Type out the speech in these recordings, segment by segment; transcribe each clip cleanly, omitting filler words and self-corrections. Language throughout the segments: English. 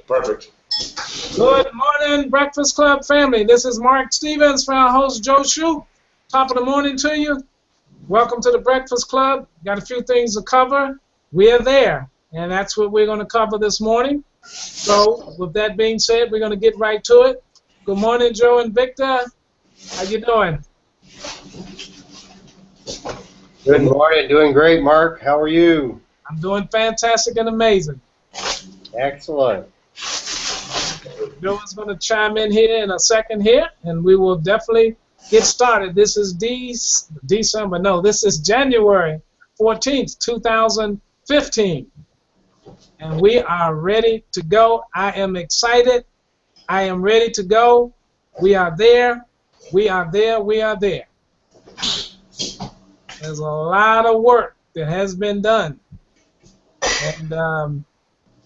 Perfect. Good morning, Breakfast Club family. This is Mark Stevens for our host, Joe Shue. Top of the morning to you. Welcome to the Breakfast Club. Got a few things to cover. We're there, and that's what we're going to cover this morning. So, with that being said, we're going to get right to it. Good morning, Joe and Victor. How you doing? Good morning. Doing great, Mark. How are you? I'm doing fantastic and amazing. Excellent. Joe is going to chime in here in a second here, and we will definitely get started. This is December. No, this is January 14th, 2015. And we are ready to go. I am excited. I am ready to go. We are there. We are there. We are there. There's a lot of work that has been done. And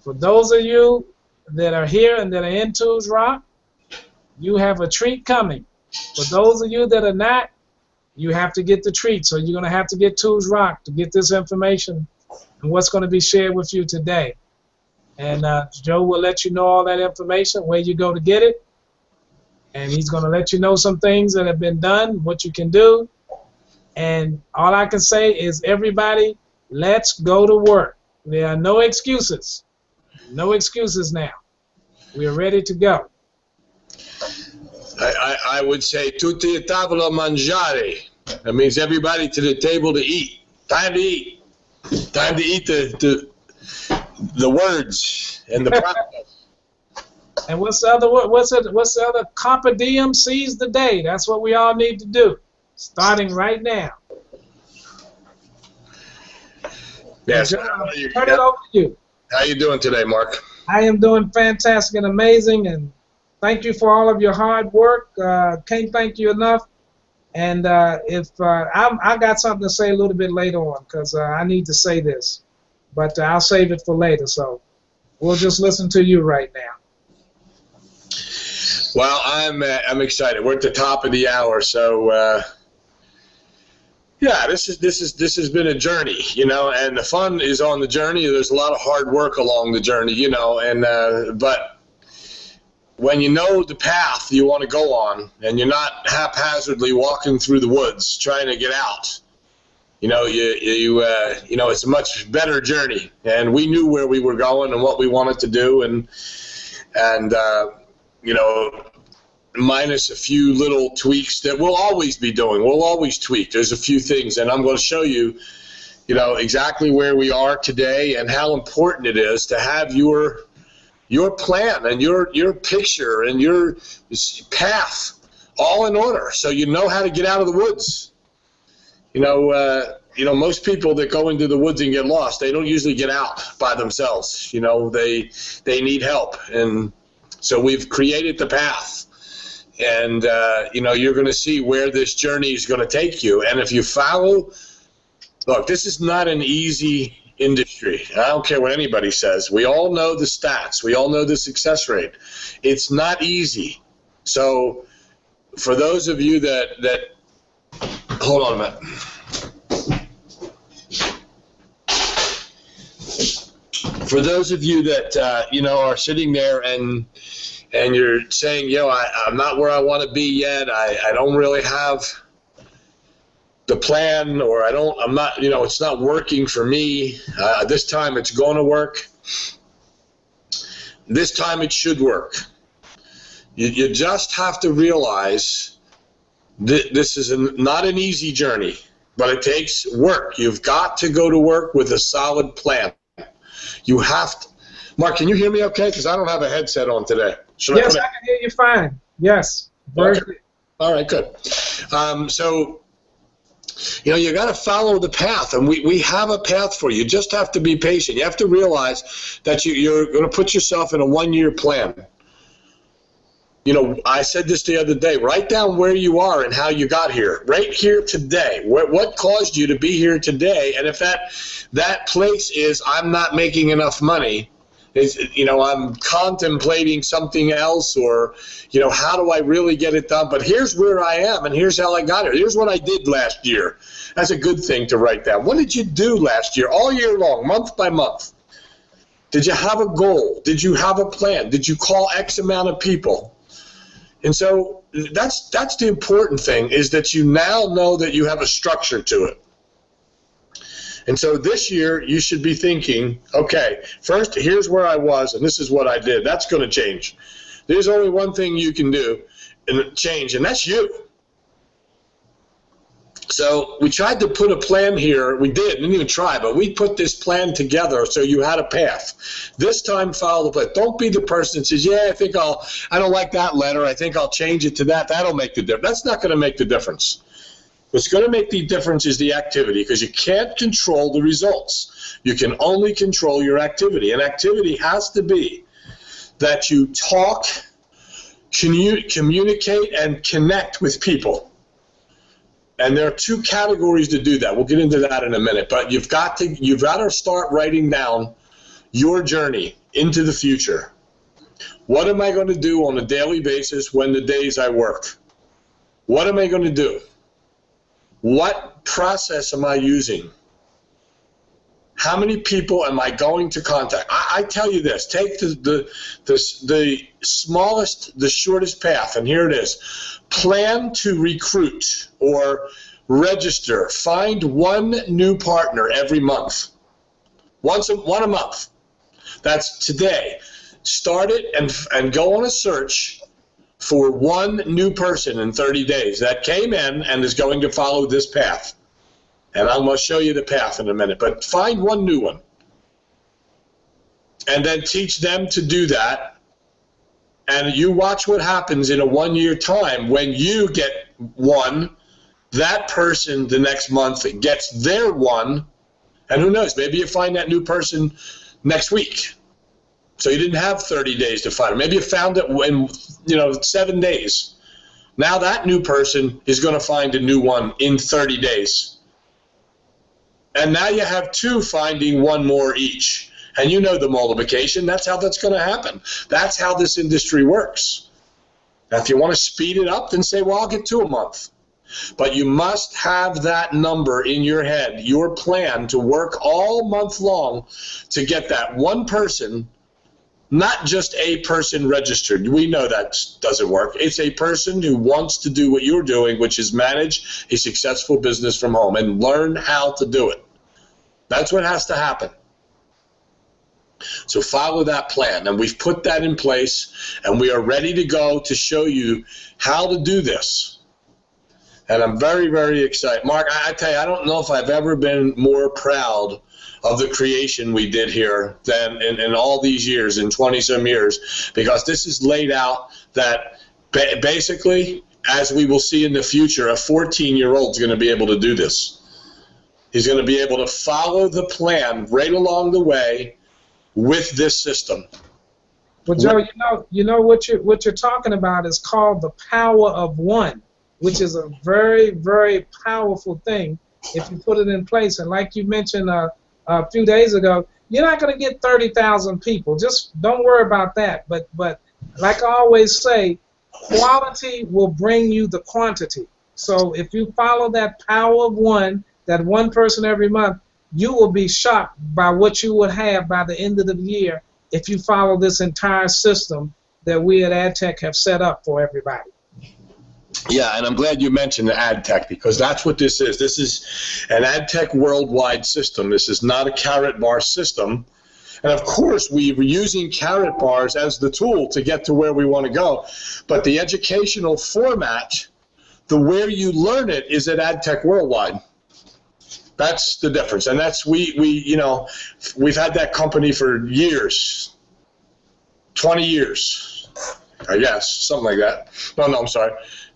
for those of you that are here and that are in Tools Rock, you have a treat coming. For those of you that are not, you have to get the treat. So you're going to have to get Tools Rock to get this information and what's going to be shared with you today. And Joe will let you know all that information, where you go to get it. And he's going to let you know some things that have been done, what you can do. And all I can say is, everybody, let's go to work. There are no excuses. No excuses now. We are ready to go. I would say tutti a tavola mangiare. That means everybody to the table to eat. Time to eat. Time to eat the words and the process. And what's the other word? What's the other? Carpe diem, seize the day. That's what we all need to do, starting right now. Yes. Turn it over to you. How you doing today, Mark? I am doing fantastic and amazing, and thank you for all of your hard work. Can't thank you enough. And I got something to say a little bit later on, because I need to say this, but I'll save it for later. So we'll just listen to you right now. Well, I'm excited. We're at the top of the hour, so yeah, this has been a journey, you know, and the fun is on the journey. There's a lot of hard work along the journey, you know, and but when you know the path you want to go on, and you're not haphazardly walking through the woods trying to get out, you know, you know, it's a much better journey. And we knew where we were going and what we wanted to do, and you know, minus a few little tweaks that we'll always be doing. We'll always tweak. There's a few things, and I'm going to show you, you know, exactly where we are today and how important it is to have your plan and your picture and your path all in order, so you know how to get out of the woods. You know, most people that go into the woods and get lost, they don't usually get out by themselves. You know, they need help, and so we've created the path. And, you know, you're going to see where this journey is going to take you. And if you follow, look, this is not an easy industry. I don't care what anybody says. We all know the stats. We all know the success rate. It's not easy. So for those of you that hold on a minute. For those of you that, you know, are sitting there and you're saying, yo, I'm not where I want to be yet. I don't really have the plan, or I'm not, you know, it's not working for me. This time it's going to work. This time it should work. You just have to realize that this is not an easy journey, but it takes work. You've got to go to work with a solid plan. You have to. Mark, can you hear me okay? Because I don't have a headset on today. Yes, I can hear you fine. Yes. Very good. All right, good. So, you know, you got to follow the path, and we have a path for you. You just have to be patient. You have to realize that you're going to put yourself in a one-year plan. You know, I said this the other day. Write down where you are and how you got here. Right here today. What caused you to be here today? And if that place is, I'm not making enough money, you know, I'm contemplating something else, or, you know, how do I really get it done? But here's where I am, and here's how I got here. Here's what I did last year. That's a good thing to write down. What did you do last year, all year long, month by month? Did you have a goal? Did you have a plan? Did you call X amount of people? And so that's the important thing, is that you now know that you have a structure to it. And so this year you should be thinking, okay, first here's where I was and this is what I did. That's going to change. There's only one thing you can do and change, and that's you. So we tried to put a plan here. We didn't even try, but we put this plan together so you had a path. This time, follow the plan. Don't be the person that says, yeah, I don't like that letter. I think I'll change it to that. That'll make the difference. That's not going to make the difference. What's going to make the difference is the activity, because you can't control the results. You can only control your activity. And activity has to be that you talk, communicate, and connect with people. And there are two categories to do that. We'll get into that in a minute. But you've got to start writing down your journey into the future. What am I going to do on a daily basis when the days I work? What am I going to do? What process am I using? How many people am I going to contact? I tell you this, take the smallest, the shortest path, and here it is. Plan to recruit or register. Find one new partner every month. One a month. That's today. Start it and go on a search for one new person in 30 days that came in and is going to follow this path. And I'm going to show you the path in a minute. But find one new one. And then teach them to do that. And you watch what happens in a 1 year time. When you get one, that person the next month gets their one. And who knows, maybe you find that new person next week. So you didn't have 30 days to find it. Maybe you found it in 7 days. Now that new person is going to find a new one in 30 days. And now you have two finding one more each. And you know the multiplication. That's how that's going to happen. That's how this industry works. Now, if you want to speed it up, then say, well, I'll get 2 a month. But you must have that number in your head, your plan to work all month long to get that one person, not just a person registered. We know that doesn't work. It's a person who wants to do what you're doing, which is manage a successful business from home and learn how to do it. That's what has to happen. So follow that plan, and we've put that in place, and we are ready to go to show you how to do this. And I'm very, very excited. Mark, I tell you, I don't know if I've ever been more proud of the creation we did here than in all these years, in 20-some years, because this is laid out that basically, as we will see in the future, a 14-year-old is going to be able to do this. He's going to be able to follow the plan right along the way with this system. Well, Joe, you know what you're talking about is called the power of one, which is a very, very powerful thing if you put it in place. And like you mentioned a few days ago, you're not going to get 30,000 people. Just don't worry about that. But like I always say, quality will bring you the quantity. So if you follow that power of one, that one person every month, you will be shocked by what you would have by the end of the year if you follow this entire system that we at AdTech have set up for everybody. Yeah, and I'm glad you mentioned the AdTech, because that's what this is. This is an AdTech worldwide system. This is not a carrot bar system. And of course, we were using carrot bars as the tool to get to where we want to go. But the educational format, the where you learn it, is at AdTech Worldwide. That's the difference. And that's we've had that company for years, 20 years, I guess, something like that. No, I'm sorry.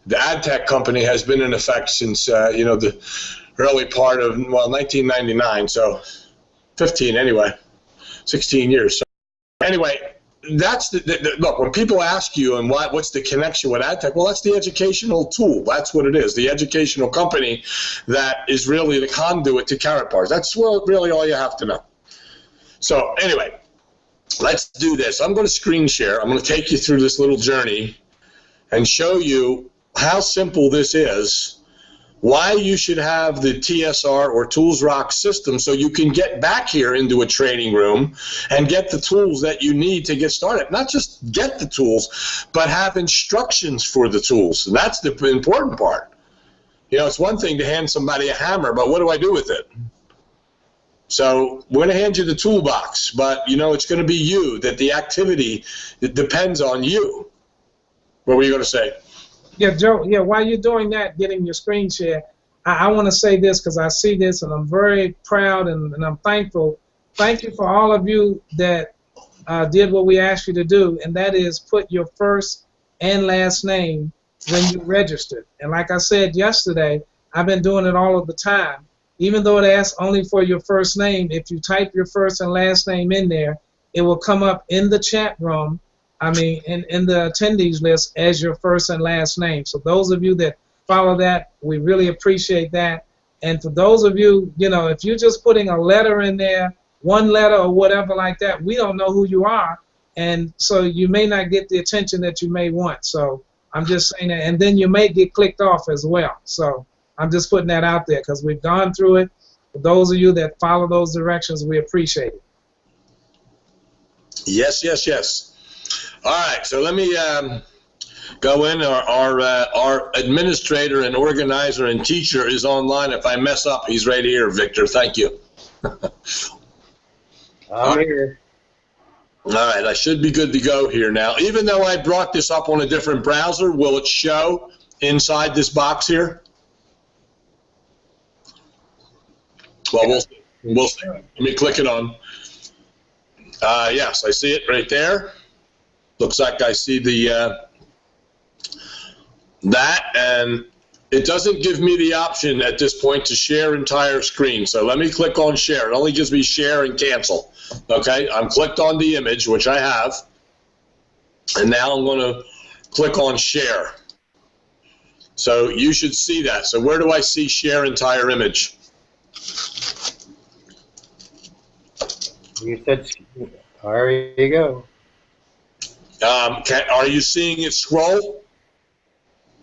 The AdTech company has been in effect since, the early part of, 1999, so 15 anyway, 16 years. So anyway, that's look, when people ask you and what's the connection with AdTech, well, that's the educational tool. That's what it is, the educational company that is really the conduit to carrot bars. That's really all you have to know. So anyway, let's do this. I'm going to screen share. I'm going to take you through this little journey and show you how simple this is why you should have the TSR or Tools Rock system so you can get back here into a training room and get the tools that you need to get started. Not just get the tools, but have instructions for the tools. And that's the important part. You know, it's one thing to hand somebody a hammer, but what do I do with it? So we're going to hand you the toolbox, but, you know, it's going to be you, that the activity, it depends on you. What were you going to say? Yeah, Joe, yeah, while you're doing that, getting your screen share, I want to say this because I see this and I'm very proud and I'm thankful. Thank you for all of you that did what we asked you to do, and that is put your first and last name when you registered. And like I said yesterday, I've been doing it all of the time. Even though it asks only for your first name, if you type your first and last name in there, it will come up in the chat room, in the attendees list as your first and last name. So those of you that follow that, we really appreciate that. And for those of you, you know, if you're just putting a letter in there, one letter or whatever like that, we don't know who you are, and so you may not get the attention that you may want. So I'm just saying that, and then you may get clicked off as well. So I'm just putting that out there because we've gone through it. For those of you that follow those directions, we appreciate it. Yes, yes, yes. All right, so let me go in. Our administrator and organizer and teacher is online. If I mess up, he's right here, Victor. Thank you. I'm here. All right, I should be good to go here now. Even though I brought this up on a different browser, will it show inside this box here? Well, we'll see. Let me click it on. Yes, I see it right there. Looks like I see the that, and it doesn't give me the option at this point to share entire screen. So let me click on share. It only gives me share and cancel. Okay, I'm clicked on the image, which I have, and now I'm going to click on share. So you should see that. So where do I see share entire image? You said, there you go. Are you seeing it scroll?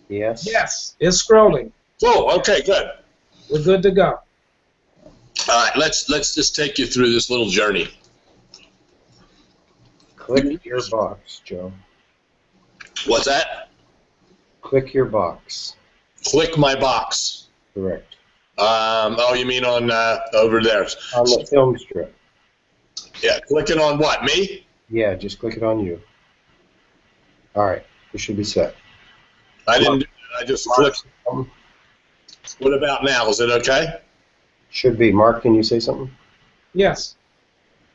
Yes. Yes, it's scrolling. Oh, okay, good. We're good to go. All right, let's just take you through this little journey. Click your box, Joe. What's that? Click your box. Click my box. Correct. Oh, you mean on over there? On the film strip. Yeah, clicking on what? Me? Yeah, just click it on you. All right, you should be set. I didn't do it. I just clicked. What about now? Is it okay? Should be. Mark, can you say something? Yes,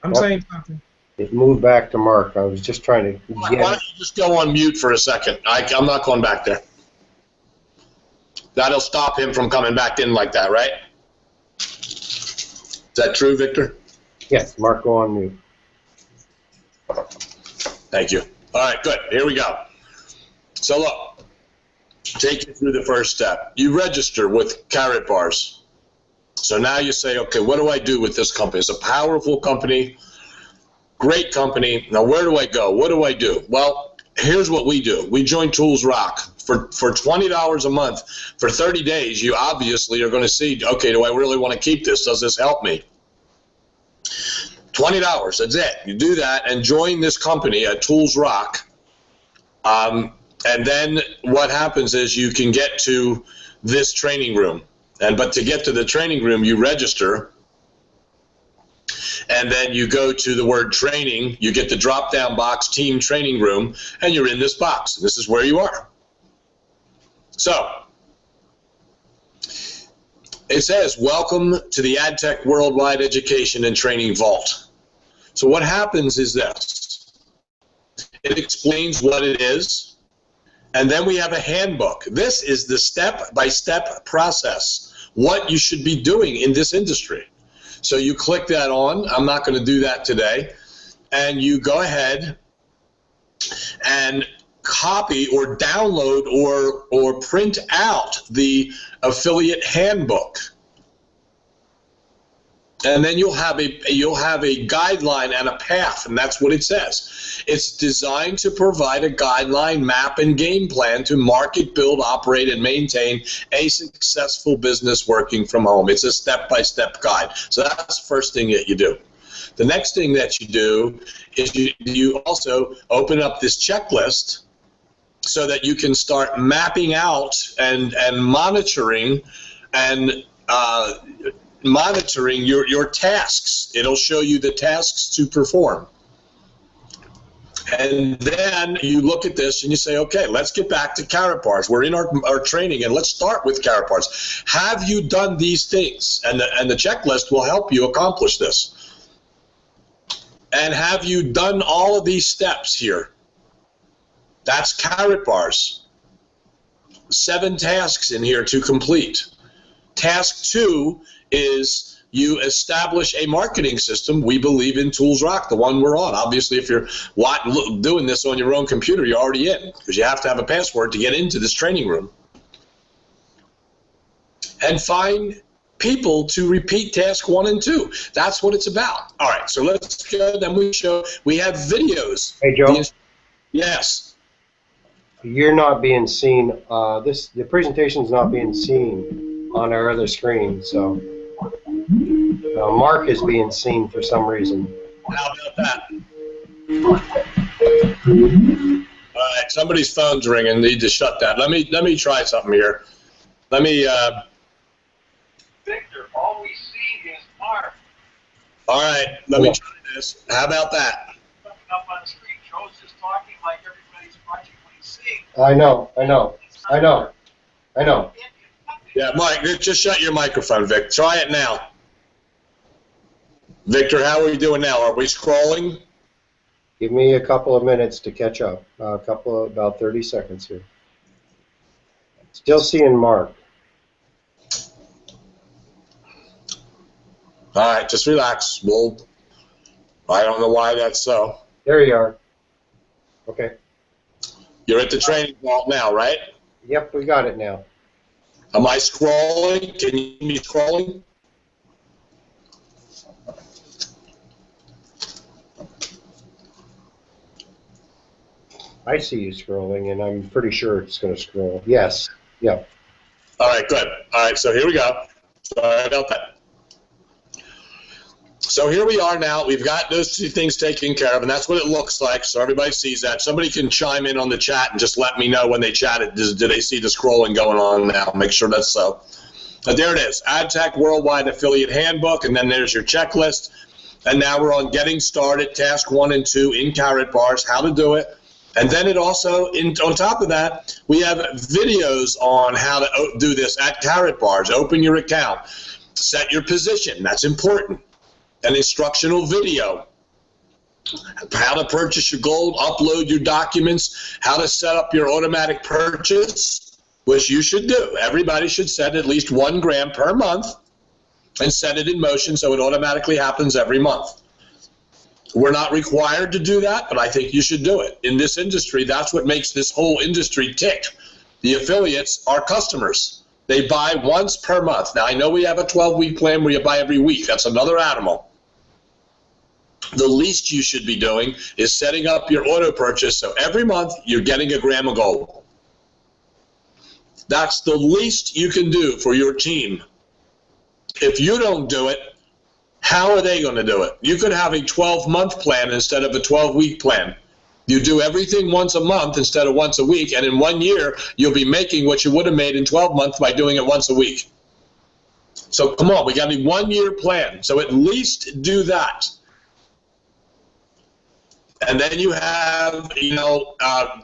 I'm saying something. It moved back to Mark. I was just trying to Why don't you just go on mute for a second? I'm not going back there. That'll stop him from coming back in like that, right? Is that true, Victor? Yes, Mark, go on mute. Thank you. All right, good. Here we go. So look, take you through the first step. You register with Karatbars. So now you say, okay, what do I do with this company? It's a powerful company, great company. Now where do I go? What do I do? Well, here's what we do. We join Tools Rock. For $20 a month, for 30 days, you obviously are going to see, okay, do I really want to keep this? Does this help me? $20, that's it. You do that and join this company at Tools Rock. And then what happens is you can get to this training room. But to get to the training room, you register. And then you go to the word training. You get the drop-down box, team training room, and you're in this box. This is where you are. So, it says, welcome to the AdTech Worldwide Education and Training Vault. So what happens is this. It explains what it is, and then we have a handbook. This is the step-by-step process, what you should be doing in this industry. So you click that on. I'm not going to do that today. And you go ahead and copy or download or print out the affiliate handbook. And then you'll have a guideline and a path, and that's what it says. It's designed to provide a guideline, map, and game plan to market, build, operate, and maintain a successful business working from home. It's a step-by-step guide. So that's the first thing that you do. The next thing that you do is you also open up this checklist so that you can start mapping out and monitoring monitoring your tasks. It'll show you the tasks to perform. And then you look at this and you say, okay, let's get back to Karatbars. We're in our training, and let's start with Karatbars. Have you done these things? And the checklist will help you accomplish this. And have you done all of these steps here? That's Karatbars. 7 tasks in here to complete. Task 2 is you establish a marketing system. We believe in Tools Rock, the one we're on. Obviously, if you're doing this on your own computer, you're already in, because you have to have a password to get into this training room. And find people to repeat task 1 and 2. That's what it's about. All right, so let's go. Then we have videos. Hey, Joe. Yes. You're not being seen. The presentation is not being seen on our other screen, so Mark is being seen for some reason. How about that? All right, somebody's phone's ringing. Need to shut that. Let me try something here. Let me. Victor, all we see is Mark. All right, let me try this. How about that? Up on the screen, Joe's just talking like everybody's watching what he's seeing. I know. Yeah, Mike, just shut your microphone, Vic. Try it now. Victor, how are we doing now? Are we scrolling? Give me a couple of minutes to catch up. About 30 seconds here. Still seeing Mark. All right, just relax. I don't know why that's so. There you are. Okay. You're at the training vault now, right? Yep, we got it now. Am I scrolling? Can you see me scrolling? I see you scrolling, and I'm pretty sure it's going to scroll. Yes. Yep. All right, good. All right, so here we go. Sorry about that. So here we are now. We've got those 2 things taken care of, and that's what it looks like, so everybody sees that. Somebody can chime in on the chat and just let me know when they chat it. Do they see the scrolling going on now? Make sure that's so. But there it is, AdTech Worldwide Affiliate Handbook, and then there's your checklist. And now we're on Getting Started, Task 1 and 2 in Karatbars, how to do it. And then it also, on top of that, we have videos on how to do this at Karatbars. Open your account, set your position, that's important. An instructional video, how to purchase your gold, upload your documents, how to set up your automatic purchase, which you should do. Everybody should set at least 1 gram per month and set it in motion so it automatically happens every month. We're not required to do that, but I think you should do it. In this industry, that's what makes this whole industry tick. The affiliates are customers. They buy once per month. Now, I know we have a 12-week plan where you buy every week. That's another animal. The least you should be doing is setting up your auto purchase so every month you're getting 1 gram of gold. That's the least you can do for your team. If you don't do it, how are they going to do it? You could have a 12-month plan instead of a 12-week plan. You do everything once a month instead of once a week, and in 1 year, you'll be making what you would have made in 12 months by doing it once a week. So come on, we got a 1-year plan. So at least do that. And then you have,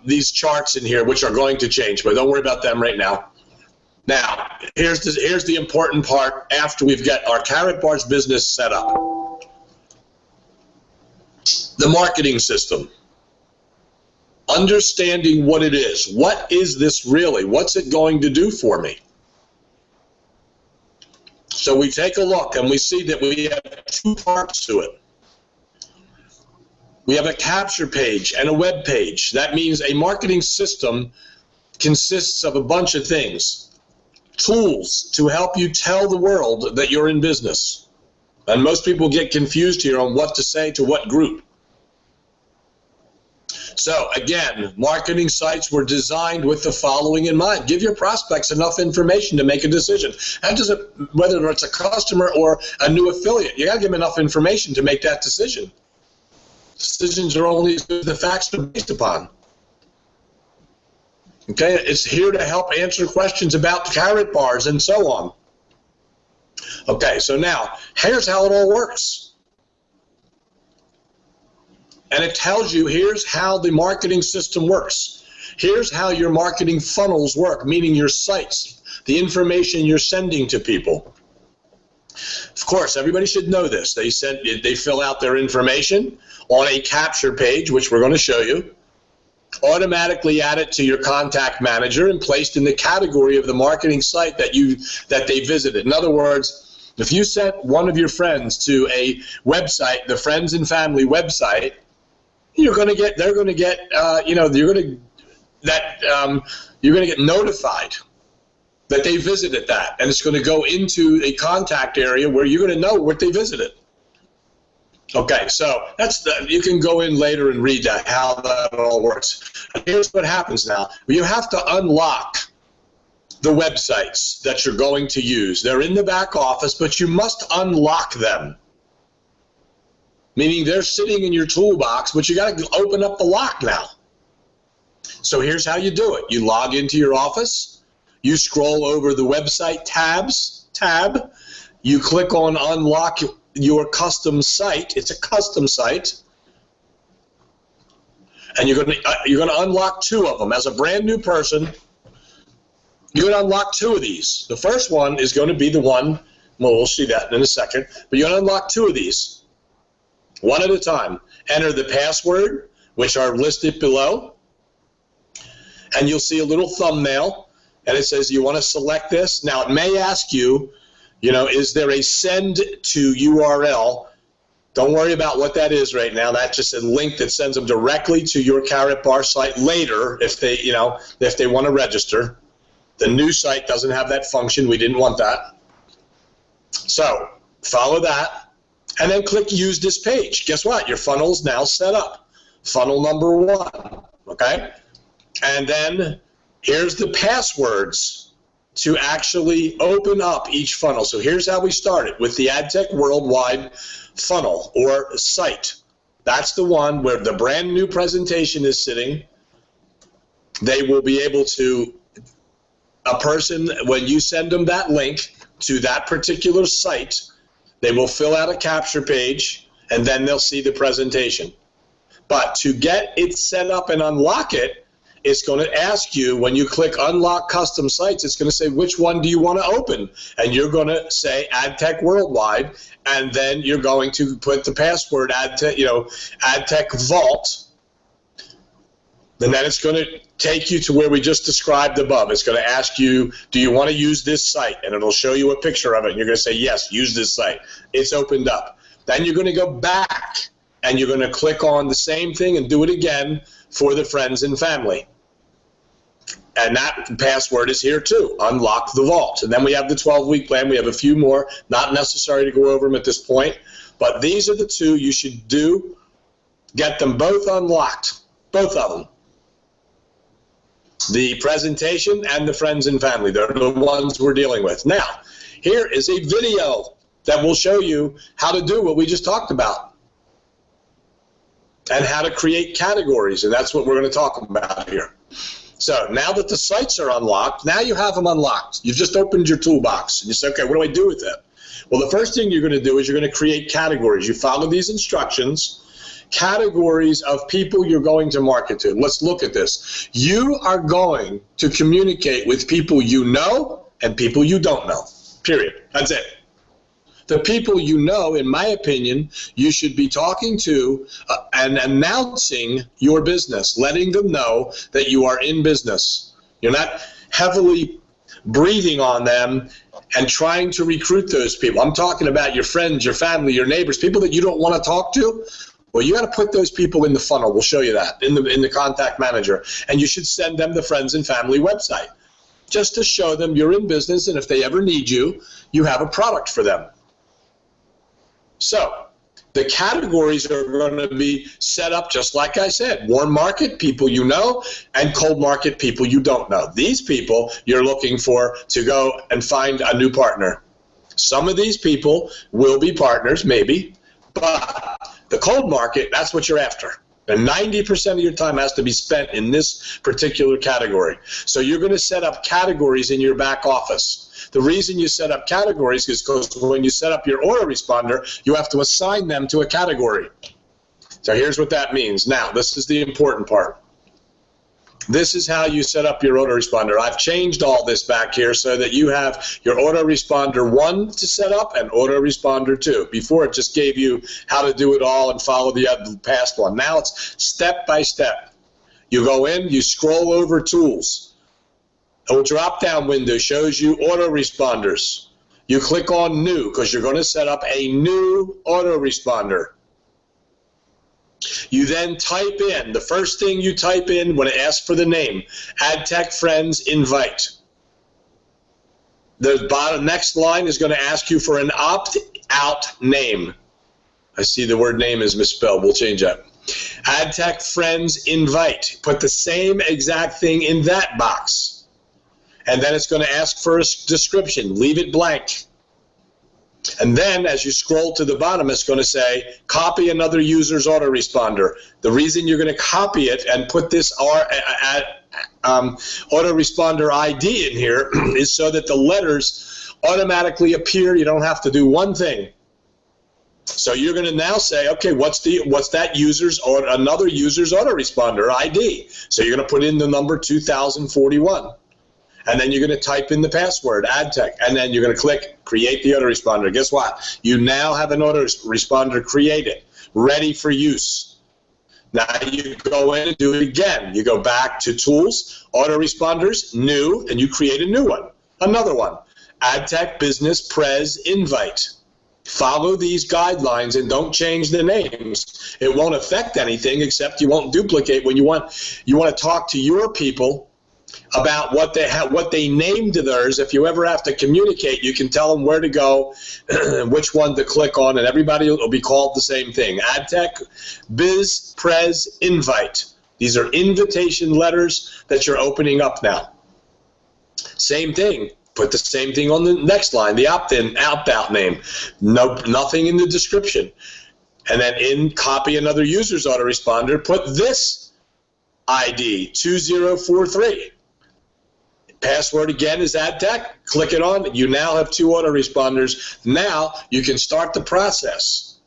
these charts in here, which are going to change, but don't worry about them right now. Now, here's the important part after we've got our Karatbars business set up. The marketing system. Understanding what it is. What is this really? What's it going to do for me? So we take a look and we see that we have 2 parts to it. We have a capture page and a web page. That means a marketing system consists of a bunch of things. Tools to help you tell the world that you're in business. And most people get confused here on what to say to what group. So again, marketing sites were designed with the following in mind. Give your prospects enough information to make a decision. That doesn't, whether it's a customer or a new affiliate, you got to give them enough information to make that decision. Decisions are only as good as the facts they're based upon. Okay, it's here to help answer questions about carrot bars and so on. Okay, so now, here's how it all works. And it tells you, here's how the marketing system works. Here's how your marketing funnels work, meaning your sites, the information you're sending to people. Of course, everybody should know this. They fill out their information on a capture page, which we're going to show you, automatically add it to your contact manager and placed in the category of the marketing site that they visited. In other words, if you sent one of your friends to a website, the Friends and Family website, you're going to get notified that they visited that, and it's going to go into a contact area where you're going to know what they visited. Okay, so you can go in later and read that, how that all works. Here's what happens now. You have to unlock the websites that you're going to use. They're in the back office, but you must unlock them. Meaning they're sitting in your toolbox, but you got to open up the lock now. So here's how you do it. You log into your office. You scroll over the website tab. You click on Unlock Your Custom Site. It's a custom site. And you're going to unlock two of them. As a brand new person, you're going to unlock two of these. The first one is going to be the one, well, we'll see that in a second, but you're going to unlock two of these. One at a time. Enter the password, which are listed below, and you'll see a little thumbnail, and it says you want to select this. Now, it may ask you, is there a send to URL? Don't worry about what that is right now. That's just a link that sends them directly to your Carrot Bar site later if they want to register. The new site doesn't have that function. We didn't want that. So follow that. And then click Use This Page. Guess what? Your funnel is now set up. Funnel number 1, okay? And then here's the passwords to actually open up each funnel. So here's how we started with the AdTech Worldwide funnel or site. That's the one where the brand new presentation is sitting. They will be able to, a person, when you send them that link to that particular site, they will fill out a capture page, and then they'll see the presentation. But to get it set up and unlock it, it's going to ask you, when you click Unlock Custom Sites, it's going to say, which one do you want to open? And you're going to say AdTech Worldwide, and then you're going to put the password AdTech Vault. And then it's going to take you to where we just described above. It's going to ask you, do you want to use this site? And it'll show you a picture of it. And you're going to say, yes, use this site. It's opened up. Then you're going to go back, and you're going to click on the same thing and do it again for the Friends and Family. And that password is here too, Unlock the Vault. And then we have the 12-week plan. We have a few more, not necessary to go over them at this point. But these are the two you should do. Get them both unlocked, both of them. The presentation and the Friends and Family. They're the ones we're dealing with. Now, here is a video that will show you how to do what we just talked about and how to create categories, and that's what we're going to talk about here. So now that the sites are unlocked, now you have them unlocked. You've just opened your toolbox, and you say, okay, what do I do with it? Well, the first thing you're going to do is you're going to create categories. You follow these instructions. Categories of people you're going to market to. Let's look at this. You are going to communicate with people you know and people you don't know, period. That's it. The people you know, in my opinion, you should be talking to and announcing your business, letting them know that you are in business. You're not heavily breathing on them and trying to recruit those people. I'm talking about your friends, your family, your neighbors, people that you don't want to talk to. Well, you got to put those people in the funnel. We'll show you that in the contact manager. And you should send them the Friends and Family website just to show them you're in business, and if they ever need you, you have a product for them. So the categories are going to be set up just like I said. Warm market, people you know, and cold market, people you don't know. These people you're looking for to go and find a new partner. Some of these people will be partners, maybe, but the cold market, that's what you're after. And 90% of your time has to be spent in this particular category. So you're going to set up categories in your back office. The reason you set up categories is because when you set up your autoresponder, you have to assign them to a category. So here's what that means. Now, this is the important part. This is how you set up your autoresponder. I've changed all this back here so that you have your autoresponder 1 to set up and autoresponder 2. Before, it just gave you how to do it all and follow the past one. Now it's step by step. You go in, you scroll over tools. A drop-down window shows you autoresponders. You click on new because you're going to set up a new autoresponder. You then type in, the first thing you type in when it asks for the name, AdTech Friends Invite. The bottom next line is going to ask you for an opt-out name. I see the word name is misspelled. We'll change that. AdTech Friends Invite. Put the same exact thing in that box. And then it's going to ask for a description. Leave it blank. And then as you scroll to the bottom, it's going to say, copy another user's autoresponder. The reason you're going to copy it and put this autoresponder ID in here is so that the letters automatically appear. You don't have to do one thing. So you're going to now say, okay, what's that user's or another user's autoresponder ID? So you're going to put in the number 2041. And then you're going to type in the password, AdTech, and then you're going to click Create the Autoresponder. Guess what? You now have an autoresponder created, ready for use. Now you go in and do it again. You go back to Tools, Autoresponders, New, and you create a new one, another one, AdTech Business Prez Invite. Follow these guidelines and don't change the names. It won't affect anything except you won't duplicate when you want to talk to your people about what they named theirs. If you ever have to communicate, you can tell them where to go, which one to click on, and everybody will be called the same thing. AdTech Biz Prez Invite. These are invitation letters that you're opening up now. Same thing. Put the same thing on the next line, the opt-in, opt-out name. No, nothing in the description. And then copy another user's autoresponder, put this ID, 2043. Password again is AdTech. Click it on. You now have 2 autoresponders. Now you can start the process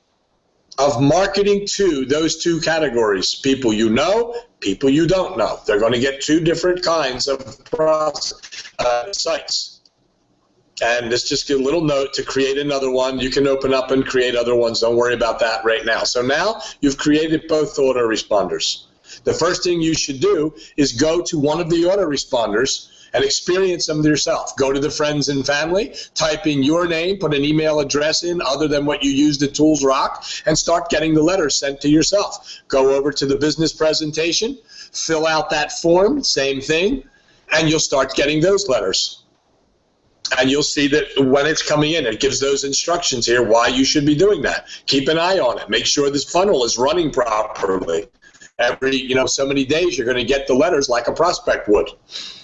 of marketing to those 2 categories. People you know, people you don't know. They're going to get 2 different kinds of sites. And let's just get a little note to create another one. You can open up and create other ones. Don't worry about that right now. So now you've created both autoresponders. The first thing you should do is go to one of the autoresponders and experience them yourself. Go to the friends and family, type in your name, put an email address in other than what you used at Tools Rock, and start getting the letters sent to yourself. Go over to the business presentation, fill out that form, same thing, and you'll start getting those letters. And you'll see that when it's coming in, it gives those instructions here why you should be doing that. Keep an eye on it. Make sure this funnel is running properly. Every, so many days you're going to get the letters like a prospect would.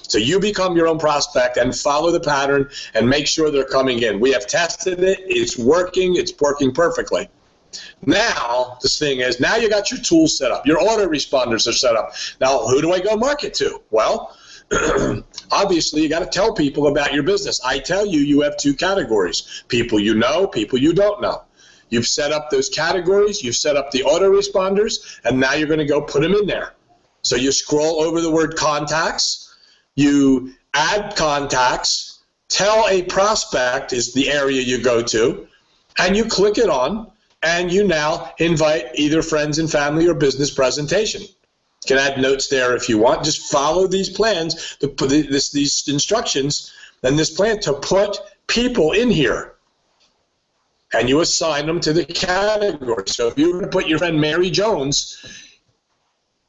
So you become your own prospect and follow the pattern and make sure they're coming in. We have tested it. It's working perfectly. Now, this thing is, now you got your tools set up. Your autoresponders are set up. Now, who do I go market to? Well, obviously, you got to tell people about your business. I tell you, you have 2 categories. People you know, people you don't know. You've set up those categories. You've set up the autoresponders, and now you're going to go put them in there. So you scroll over the word contacts. You add contacts, tell a prospect is the area you go to, and you click it on, and you now invite either friends and family or business presentation. You can add notes there if you want. Just follow these plans, these instructions, and this plan to put people in here. And you assign them to the category. So if you're going to put your friend Mary Jones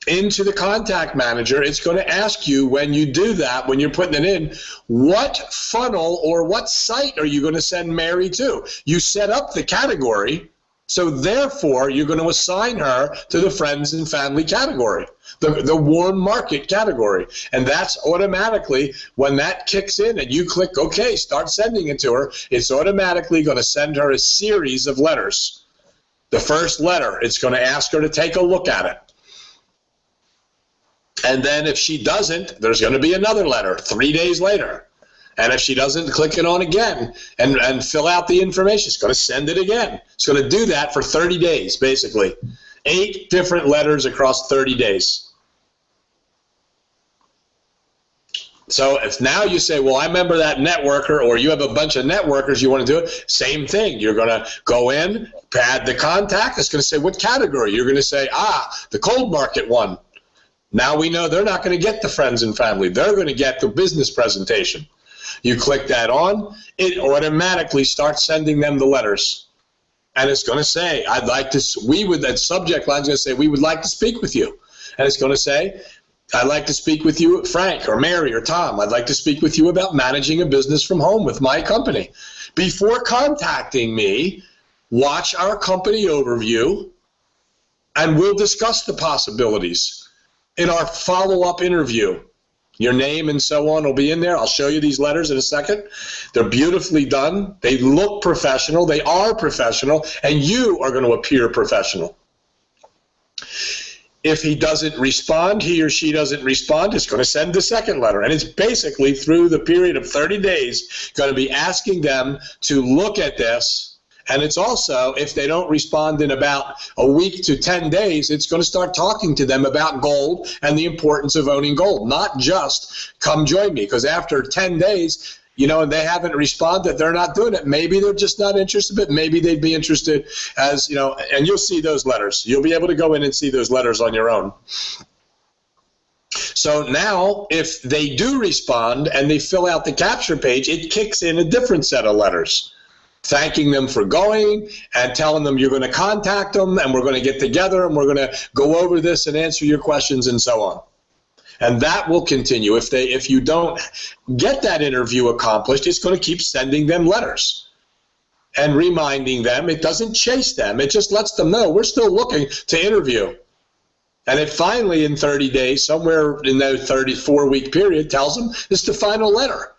into the contact manager, it's going to ask you when you do that, when you're putting it in, what funnel or what site are you going to send Mary to? You set up the category, So therefore, you're going to assign her to the friends and family category, the warm market category. And that's automatically, when that kicks in and you click OK, start sending it to her, it's automatically going to send her a series of letters. The first letter, it's going to ask her to take a look at it. And then if she doesn't, there's going to be another letter 3 days later. And if she doesn't, click it on again and fill out the information. It's going to send it again. It's going to do that for 30 days, basically. 8 different letters across 30 days. So if now you say, well, I remember that networker, or you have a bunch of networkers you want to do it, same thing. You're going to go in, add the contact. It's going to say what category. You're going to say, the cold market one. Now we know they're not going to get the friends and family. They're going to get the business presentation. You click that on, it automatically starts sending them the letters. And it's going to say, that subject line is going to say, we would like to speak with you. And it's going to say, I'd like to speak with you, Frank or Mary or Tom. I'd like to speak with you about managing a business from home with my company. Before contacting me, watch our company overview, and we'll discuss the possibilities in our follow-up interview. Your name and so on will be in there. I'll show you these letters in a second. They're beautifully done. They look professional. They are professional, and you are going to appear professional. If he doesn't respond, he or she doesn't respond, it's going to send the second letter. And it's basically, through the period of 30 days, going to be asking them to look at this. And it's also, if they don't respond in about a week to 10 days, it's going to start talking to them about gold and the importance of owning gold, not just come join me. Because after 10 days, and they haven't responded, they're not doing it. Maybe they're just not interested, but maybe they'd be interested and you'll see those letters. You'll be able to go in and see those letters on your own. So now, if they do respond and they fill out the capture page, it kicks in a different set of letters, thanking them for going and telling them you're going to contact them and we're going to get together and we're going to go over this and answer your questions and so on. And that will continue. If you don't get that interview accomplished, it's going to keep sending them letters and reminding them. It doesn't chase them. It just lets them know we're still looking to interview. And it finally, in 30 days, somewhere in that 34-week period, tells them it's the final letter.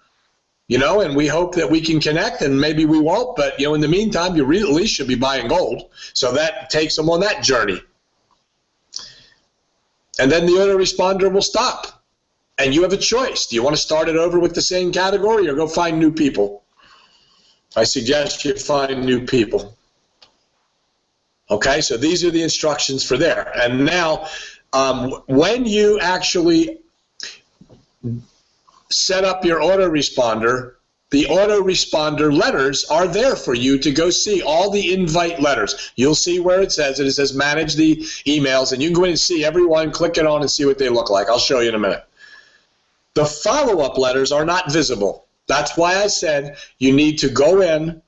And we hope that we can connect, and maybe we won't. But, in the meantime, you at least should be buying gold. So that takes them on that journey. And then the autoresponder will stop. And you have a choice. Do you want to start it over with the same category or go find new people? I suggest you find new people. Okay, so these are the instructions for there. And now, when you actually set up your autoresponder, the autoresponder letters are there for you to go see, all the invite letters. You'll see where it says manage the emails, and you can go in and see everyone, click it on and see what they look like. I'll show you in a minute. The follow-up letters are not visible. That's why I said you need to go in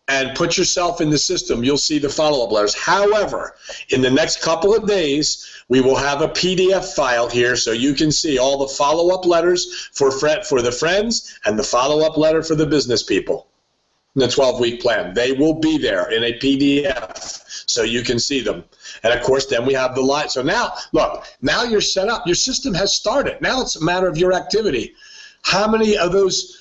and put yourself in the system. You'll see the follow-up letters. However, in the next couple of days, we will have a PDF file here so you can see all the follow-up letters for the friends and the follow-up letter for the business people in the 12-week plan. They will be there in a PDF so you can see them. And, of course, then we have the line. So now, look, now you're set up. Your system has started. Now it's a matter of your activity. How many of those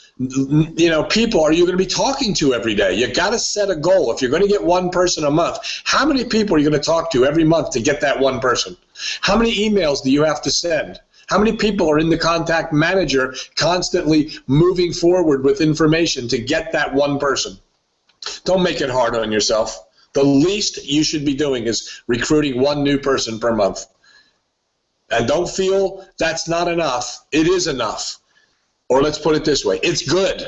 people are you going to be talking to every day? You got to set a goal. If you're going to get one person a month, how many people are you going to talk to every month to get that one person? How many emails do you have to send? How many people are in the contact manager constantly moving forward with information to get that one person? Don't make it hard on yourself. The least you should be doing is recruiting one new person per month. And don't feel that's not enough. It is enough. Or let's put it this way, it's good.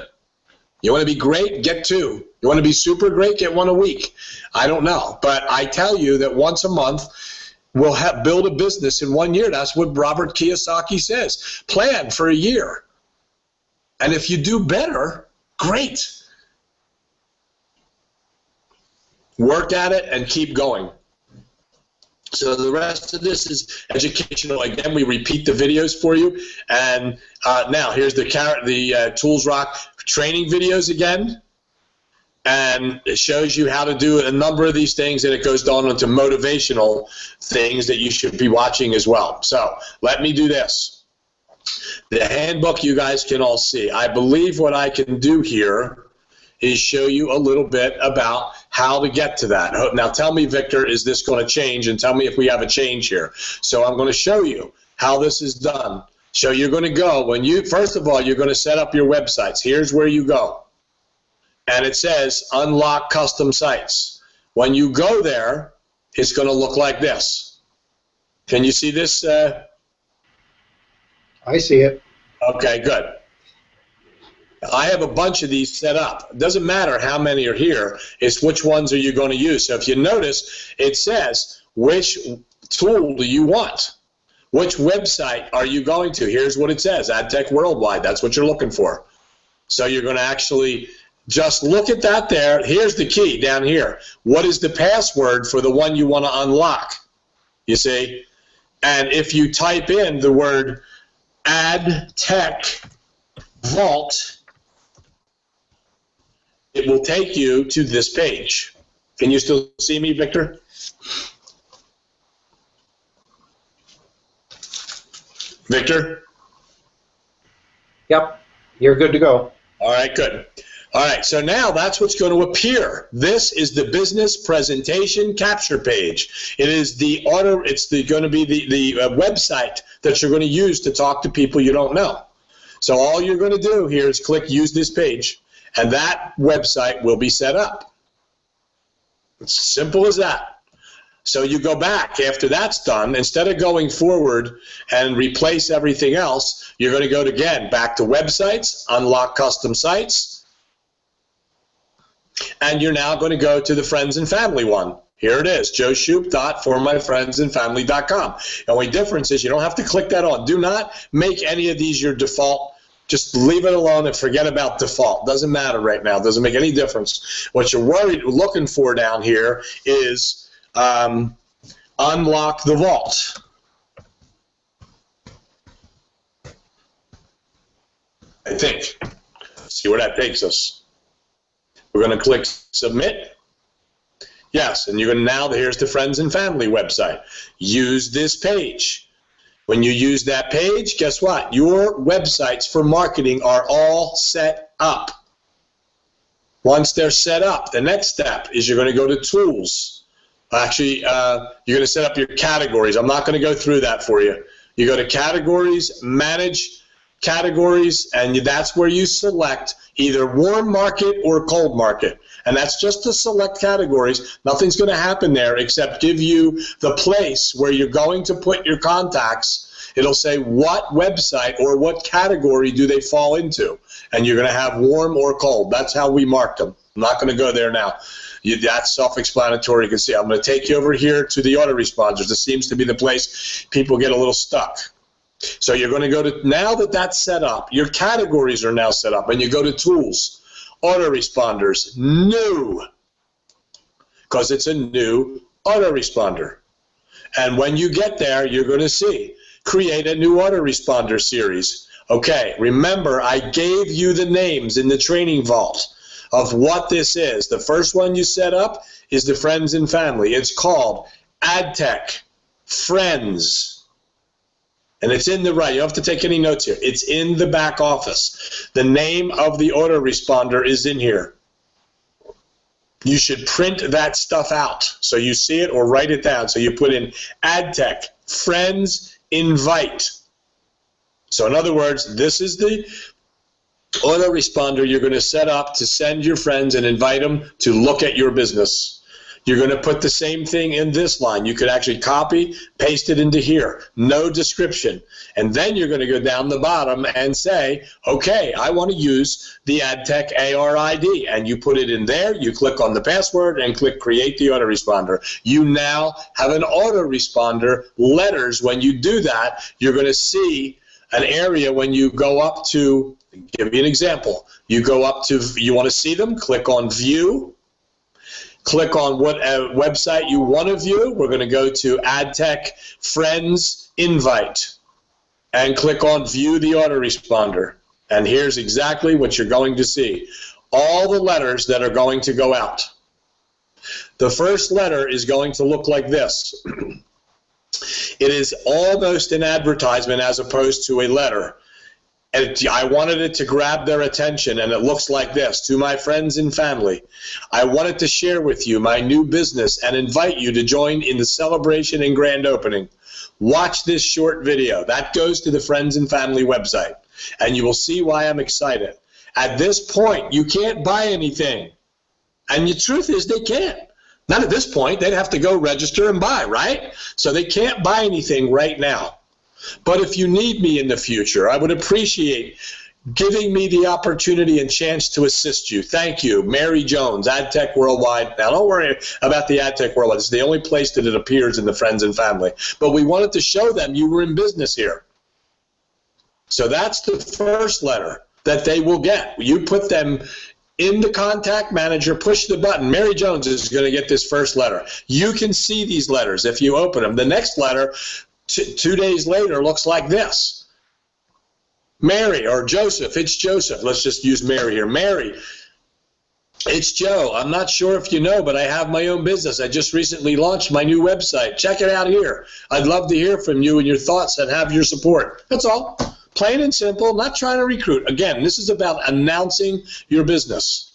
You want to be great, get 2. You want to be super great, get 1 a week. I don't know, but I tell you that once a month we'll build a business in 1 year. That's what Robert Kiyosaki says. Plan for a year. And if you do better, great. Work at it and keep going. So the rest of this is educational. Again, we repeat the videos for you. And now here's the Tools Rock training videos again. and it shows you how to do a number of these things, and it goes down into motivational things that you should be watching as well. So let me do this. The handbook you guys can all see. I believe what I can do here is show you a little bit about how to get to that. Now tell me, Victor, is this going to change? And tell me if we have a change here. So I'm going to show you how this is done. So you're going to go, first of all, you're going to set up your websites. Here's where you go. And it says unlock custom sites. When you go there, it's going to look like this. Can you see this? I see it. Okay, good. I have a bunch of these set up. It doesn't matter how many are here. It's which ones are you going to use. So if you notice, it says which tool do you want? Which website are you going to? Here's what it says, AdTech Worldwide. That's what you're looking for. So you're going to actually just look at that there. Here's the key down here. What is the password for the one you want to unlock? You see? And if you type in the word AdTech Vault, it will take you to this page. Can you still see me, Victor? Victor? Yep, you're good to go. All right, good. All right, so now that's what's going to appear. This is the business presentation capture page. It is going to be the website that you're going to use to talk to people you don't know. So all you're going to do here is click use this page, and that website will be set up. It's simple as that. So you go back after that's done. Instead of going forward and replace everything else, you're going to go again back to websites, unlock custom sites, and you're now going to go to the friends and family one. Here it is, joeshoop.formyfriendsandfamily.com. The only difference is you don't have to click that on. Do not make any of these your default. Just leave it alone and forget about default. Doesn't matter right now. Doesn't make any difference. What you're looking for down here is unlock the vault. I think. See where that takes us. We're going to click submit. Yes, and you're going to now, here's the friends and family website. Use this page. When you use that page, guess what? Your websites for marketing are all set up. Once they're set up, the next step is you're going to go to tools. Actually, you're going to set up your categories. I'm not going to go through that for you. You go to categories, manage categories, and that's where you select either warm market or cold market. And that's just to select categories. Nothing's going to happen there except give you the place where you're going to put your contacts. It'll say what website or what category do they fall into. And you're going to have warm or cold. That's how we mark them. I'm not going to go there now. That's self-explanatory. You can see. I'm going to take you over here to the autoresponders. This seems to be the place people get a little stuck. So you're going to go to, now that that's set up, your categories are now set up, and you go to tools, autoresponders, new, because it's a new autoresponder. And when you get there, you're going to see, create a new autoresponder series. Okay, remember, I gave you the names in the training vault of what this is. The first one you set up is the friends and family. It's called AdTech Friends. And it's in the right. You don't have to take any notes here. It's in the back office. The name of the autoresponder is in here. You should print that stuff out so you see it or write it down. So you put in AdTech Friends Invite. So in other words, this is the autoresponder you're going to set up to send your friends and invite them to look at your business. You're going to put the same thing in this line. You could actually copy, paste it into here. No description. And then you're going to go down the bottom and say, okay, I want to use the AdTech ARID. And you put it in there. You click on the password and click create the autoresponder. You now have an autoresponder letters. When you do that, you're going to see an area when you go up to, give you an example. You go up to, you want to see them, click on view. Click on what website you want to view. We're going to go to AdTech Friends Invite and click on View the Autoresponder. And here's exactly what you're going to see. all the letters that are going to go out. The first letter is going to look like this. It is almost an advertisement as opposed to a letter. And I wanted it to grab their attention, and it looks like this. To my friends and family, I wanted to share with you my new business and invite you to join in the celebration and grand opening. Watch this short video. That goes to the friends and family website, and you will see why I'm excited. At this point, you can't buy anything. And the truth is they can't. Not at this point. They'd have to go register and buy, right? So they can't buy anything right now. But if you need me in the future, I would appreciate giving me the opportunity and chance to assist you. Thank you. Mary Jones, AdTech Worldwide. Now, don't worry about the AdTech Worldwide. It's the only place that it appears in the friends and family. But we wanted to show them you were in business here. So that's the first letter that they will get. You put them in the contact manager, push the button. Mary Jones is going to get this first letter. You can see these letters if you open them. The next letter, 2 days later, looks like this. Mary, or Joseph, it's Joseph. Let's just use Mary here. Mary, it's Joe. I'm not sure if you know, but I have my own business. I just recently launched my new website. Check it out here. I'd love to hear from you and your thoughts and have your support. That's all. Plain and simple, not trying to recruit. Again, this is about announcing your business.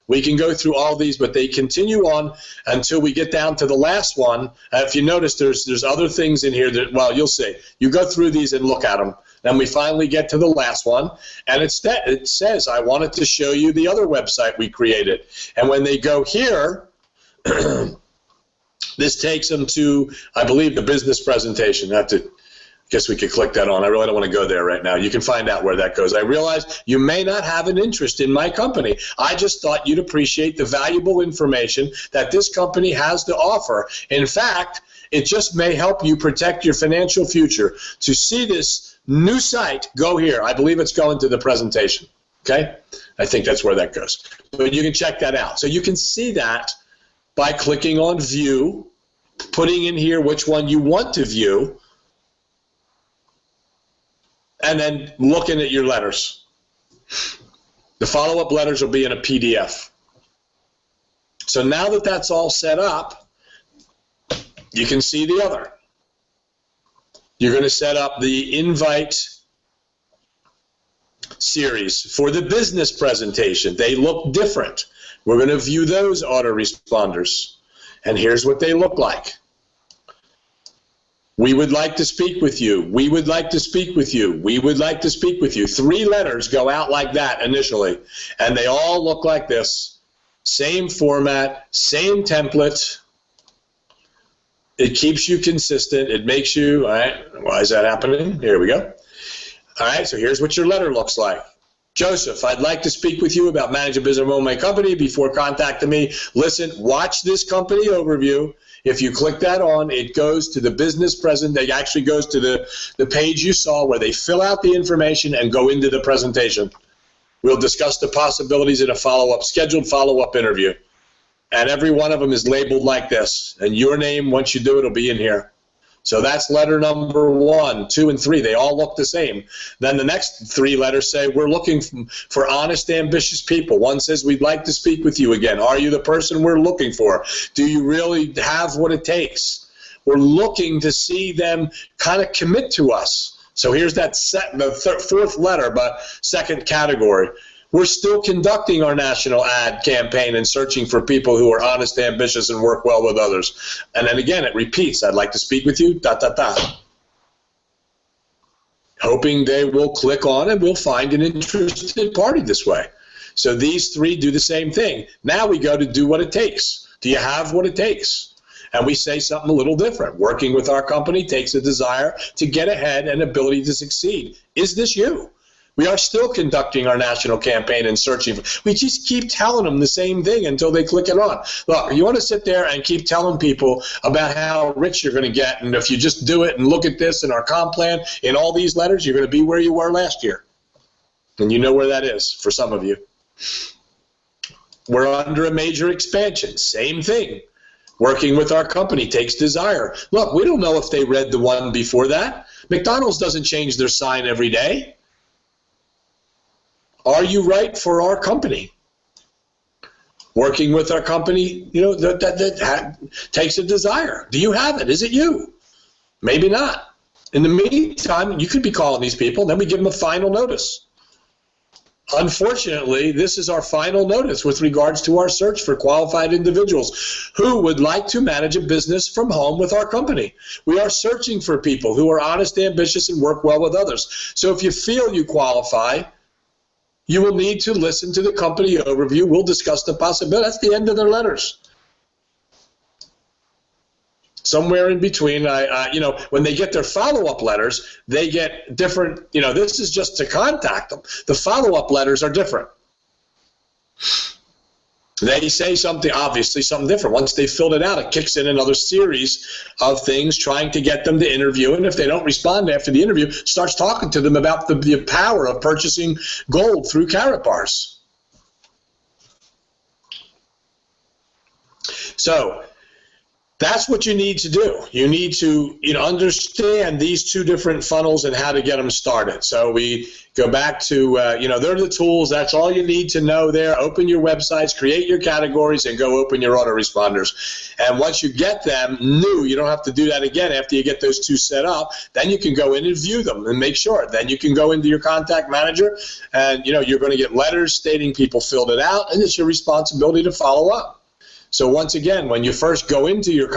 We can go through all these, but they continue on until we get down to the last one. If you notice, there's other things in here that, well, you'll see. You go through these and look at them. Then we finally get to the last one, and it says, I wanted to show you the other website we created. And when they go here, this takes them to, I believe, the business presentation. Guess we could click that on. I really don't want to go there right now. You can find out where that goes. I realize you may not have an interest in my company. I just thought you'd appreciate the valuable information that this company has to offer. In fact, it just may help you protect your financial future. To see this new site, go here. I believe it's going to the presentation. Okay? I think that's where that goes. But you can check that out. So you can see that by clicking on View, putting in here which one you want to view, and then looking at your letters. The follow-up letters will be in a PDF. So now that that's all set up, you can see the other. You're going to set up the invite series for the business presentation. They look different. We're going to view those autoresponders. And here's what they look like. We would like to speak with you. We would like to speak with you. We would like to speak with you. 3 letters go out like that initially, and they all look like this. Same format, same template. It keeps you consistent. It makes you, all right, why is that happening? Here we go. All right, so here's what your letter looks like. Joseph, I'd like to speak with you about managing business of my company. Before contacting me, listen, watch this company overview. If you click that on, it goes to the business presentation. It actually goes to the page you saw where they fill out the information and go into the presentation. We'll discuss the possibilities in a scheduled follow-up interview. And every one of them is labeled like this. And your name, once you do it, will be in here. So that's letter number 1, 2, and 3. They all look the same. Then the next 3 letters say, we're looking for honest, ambitious people. One says, we'd like to speak with you again. Are you the person we're looking for? Do you really have what it takes? We're looking to see them kind of commit to us. So here's that the 4th letter, but 2nd category. We're still conducting our national ad campaign and searching for people who are honest, ambitious, and work well with others. And then again, it repeats. I'd like to speak with you, ... Hoping they will click on and we'll find an interested party this way. So these 3 do the same thing. Now we go to do what it takes. Do you have what it takes? And we say something a little different. Working with our company takes a desire to get ahead and ability to succeed. Is this you? We are still conducting our national campaign and searching. We just keep telling them the same thing until they click it on. Look, you want to sit there and keep telling people about how rich you're going to get, and if you just do it and look at this in our comp plan, in all these letters, you're going to be where you were last year. And you know where that is for some of you. We're under a major expansion. Same thing. Working with our company takes desire. Look, we don't know if they read the one before that. McDonald's doesn't change their sign every day. Are you right for our company? working with our company, that takes a desire. Do you have it? Is it you? Maybe not. In the meantime, you could be calling these people, and then we give them a final notice. Unfortunately, this is our final notice with regards to our search for qualified individuals who would like to manage a business from home with our company. We are searching for people who are honest, ambitious, and work well with others. So if you feel you qualify, you will need to listen to the company overview. We'll discuss the possibility. That's the end of their letters. Somewhere in between, when they get their follow-up letters, they get different, this is just to contact them. The follow-up letters are different. They say something, obviously something different. Once they filled it out, it kicks in another series of things trying to get them to interview. And if they don't respond after the interview, starts talking to them about the power of purchasing gold through Karatbars. So that's what you need to do. You need to understand these two different funnels and how to get them started. So we go back to, they're the tools. That's all you need to know there. Open your websites, create your categories, and go open your autoresponders. And once you get them new, you don't have to do that again after you get those two set up. Then you can go in and view them and make sure. Then you can go into your contact manager, and you're going to get letters stating people filled it out, and it's your responsibility to follow up. So once again, when you first go into your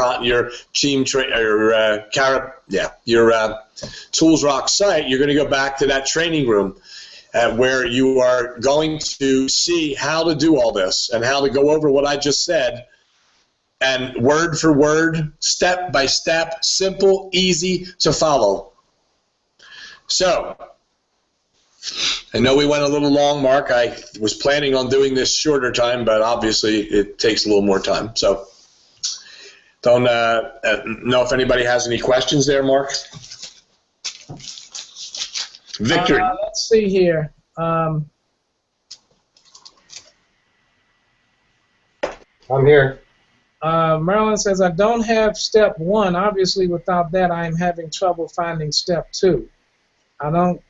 Tools Rock site, you're going to go back to that training room where you are going to see how to do all this and how to go over what I just said, and word for word, step by step, simple, easy to follow. So I know we went a little long, Mark. I was planning on doing this shorter time, but obviously it takes a little more time. So don't know if anybody has any questions there, Mark. Victor. Let's see here. I'm here. Marilyn says, I don't have step 1. Obviously, without that, I'm having trouble finding step 2. I don't.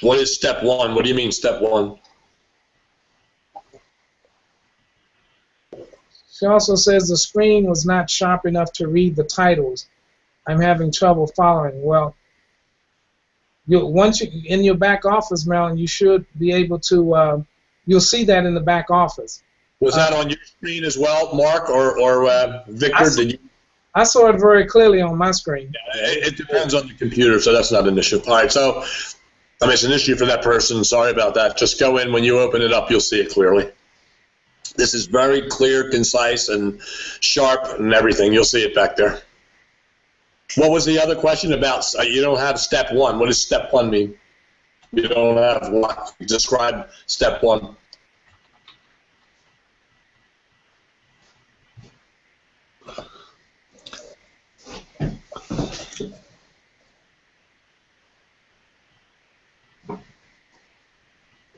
What is step 1? What do you mean step 1? She also says the screen was not sharp enough to read the titles. I'm having trouble following. Well, once you in your back office, Marilyn, you should be able to. You'll see that in the back office. Was that on your screen as well, Mark, or Victor? Did you? I saw it very clearly on my screen. It depends on the computer, so that's not an issue. All right, so it's an issue for that person. Sorry about that. Just go in. When you open it up, you'll see it clearly. This is very clear, concise, and sharp and everything. You'll see it back there. What was the other question about? You don't have step 1. What does step 1 mean? You don't have what? Describe step 1.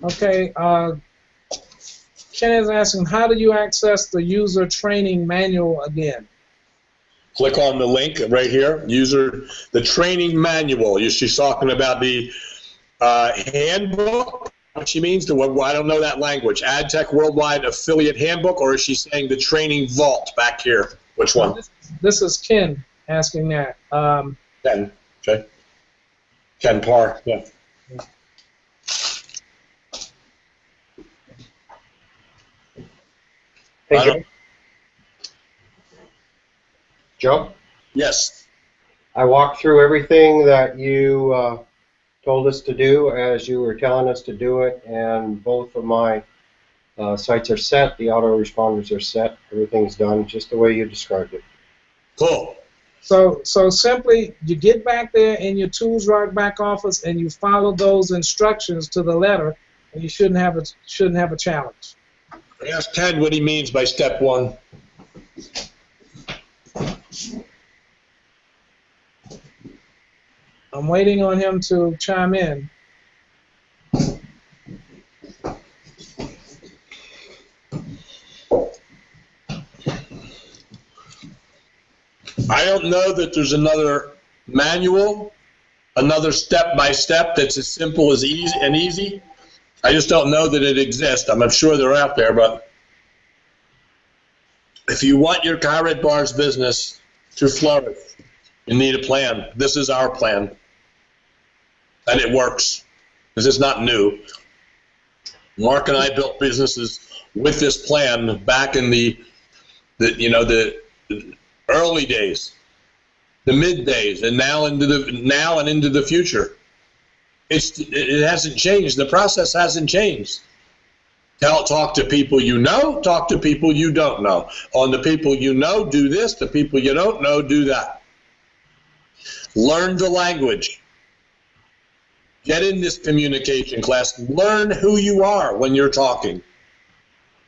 Okay, Ken is asking, how do you access the user training manual again? Click on the link right here, the training manual. She's talking about the handbook. What she means, I don't know that language. AdTech Worldwide Affiliate Handbook, or is she saying the training vault back here? Which one? This is Ken asking that. Ken, okay. Ken Parr, yeah. Hey, Joe. Joe? Yes. I walked through everything that you told us to do as you were telling us to do it, and both of my sites are set. The autoresponders are set. Everything's done just the way you described it. Cool. So simply, you get back there in your Tools Rock back office and you follow those instructions to the letter, and you shouldn't have a challenge. Ask Ted what he means by step 1. I'm waiting on him to chime in. I don't know that there's another manual, another step-by-step that's as simple as easy. I just don't know that it exists. I'm sure they're out there, but If you want your Karatbars business to flourish, you need a plan. This is our plan. And it works. This is not new. Mark and I built businesses with this plan back in the early days, the mid days, and now and into the future. It hasn't changed. The process hasn't changed. Talk to people you know, talk to people you don't know. On the people you know, do this. The people you don't know, do that. Learn the language. Get in this communication class. Learn who you are when you're talking.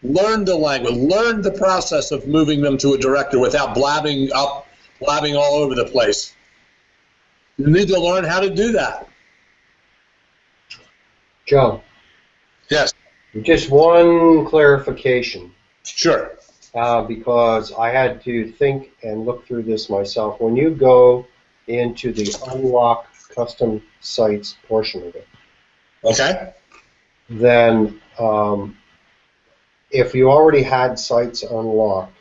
Learn the language. Learn the process of moving them to a director without blabbing all over the place. You need to learn how to do that. Joe. Yes. Just one clarification. Sure. Because I had to think and look through this myself. When you go into the unlock custom sites portion of it, okay, then if you already had sites unlocked,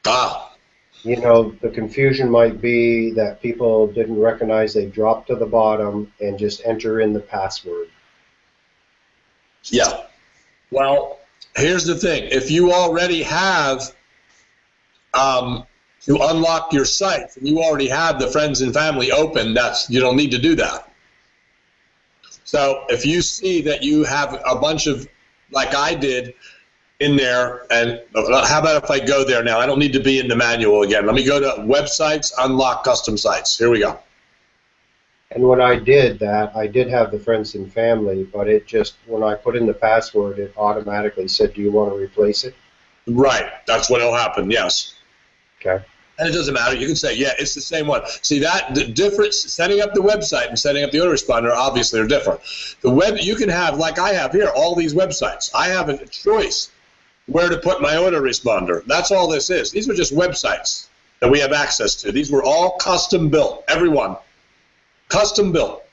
the confusion might be that people didn't recognize they dropped to the bottom and just enter in the password. Yeah. Well, here's the thing. If you already have to unlock your site and you already have the friends and family open, you don't need to do that. So if you see that you have a bunch of, like I did, in there, and how about if I go there now? I don't need to be in the manual again. Let me go to websites, unlock custom sites. Here we go. And when I did that, I did have the friends and family, but it just, when I put in the password, it automatically said, do you want to replace it? Right. That's what will happen, yes. Okay. And it doesn't matter. You can say, yeah, it's the same one. See, the difference, setting up the website and setting up the autoresponder obviously are different. The web, you can have, like I have here, all these websites. I have a choice where to put my autoresponder. That's all this is. These are just websites that we have access to. These were all custom built, every one. Custom built.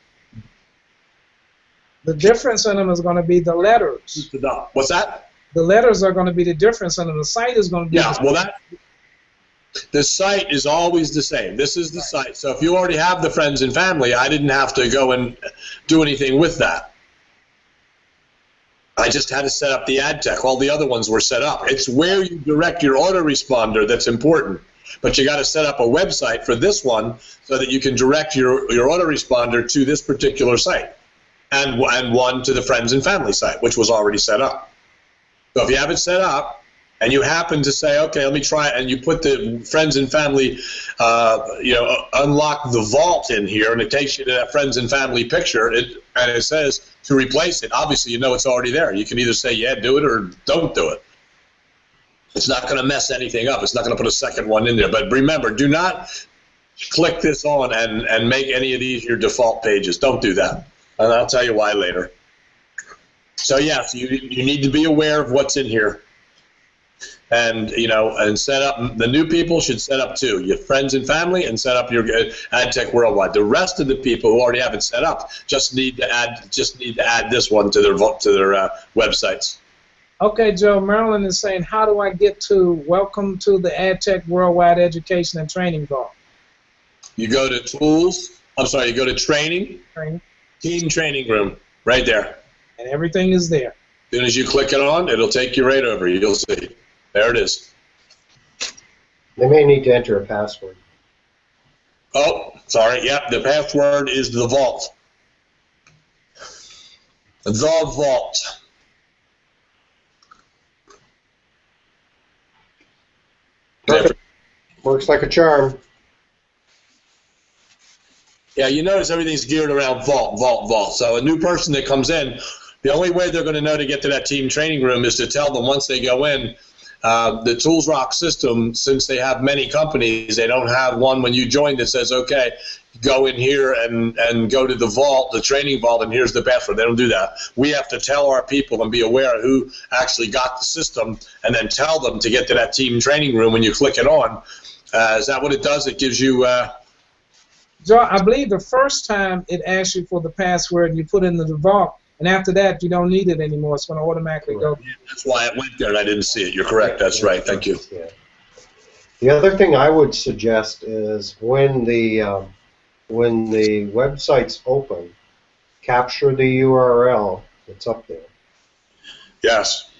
The difference in them is going to be the letters. What's that? The letters are going to be the difference in them. The site is going to be the site is always the same. This is the site. So if you already have the friends and family, I didn't have to go and do anything with that. I just had to set up the ad tech. All the other ones were set up. It's where you direct your autoresponder that's important. But you got to set up a website for this one so that you can direct your autoresponder to this particular site, and one to the friends and family site, which was already set up. So if you have it set up and you happen to say, okay, let me try it, and you put the friends and family, unlock the vault in here, and it takes you to that friends and family picture, and it says to replace it. Obviously, you know it's already there. You can either say, yeah, do it, or don't do it. It's not going to mess anything up. It's not going to put a second one in there. But remember, do not click this on and make any of these your default pages. Don't do that. And I'll tell you why later. So yes, you need to be aware of what's in here. And, and set up, the new people should set up too, your friends and family, and set up your AdTech Worldwide. The rest of the people who already have it set up just need to add this one to their websites. Okay, Joe, Marilyn is saying, how do I get to welcome to the AdTech Worldwide Education and Training Vault? You go to tools, you go to training, team training room, right there. And everything is there. As soon as you click it on, it'll take you right over. You'll see. There it is. They may need to enter a password. Oh, sorry. Yep, the password is the vault. The vault. Perfect. Works like a charm. Yeah, you notice everything's geared around vault. So a new person that comes in, the only way they're going to know to get to that team training room is to tell them once they go in, the Tools Rock system, since they have many companies, they don't have one when you join that says, okay, go in here and go to the vault, the training vault, and here's the password. They don't do that. We have to tell our people and be aware of who actually got the system, and then tell them to get to that team training room when you click it on. Is that what it does? It gives you... Joe, I believe the first time it asks you for the password and you put it in the vault, and after that you don't need it anymore. It's going to automatically go. Yeah, that's why it went there and I didn't see it. You're correct. That's right. Thank you. Yeah. The other thing I would suggest is when the website's open, capture the URL that's up there. Yes.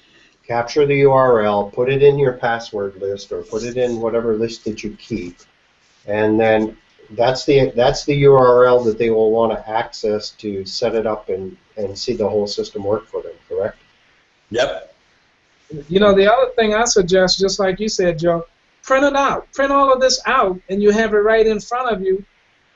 Capture the URL, put it in your password list, or put it in whatever list that you keep, and then that's the URL that they will want to access to set it up and see the whole system work for them. Correct? Yep. You know, the other thing I suggest, just like you said, Joe, print it out. Print all of this out, and you have it right in front of you,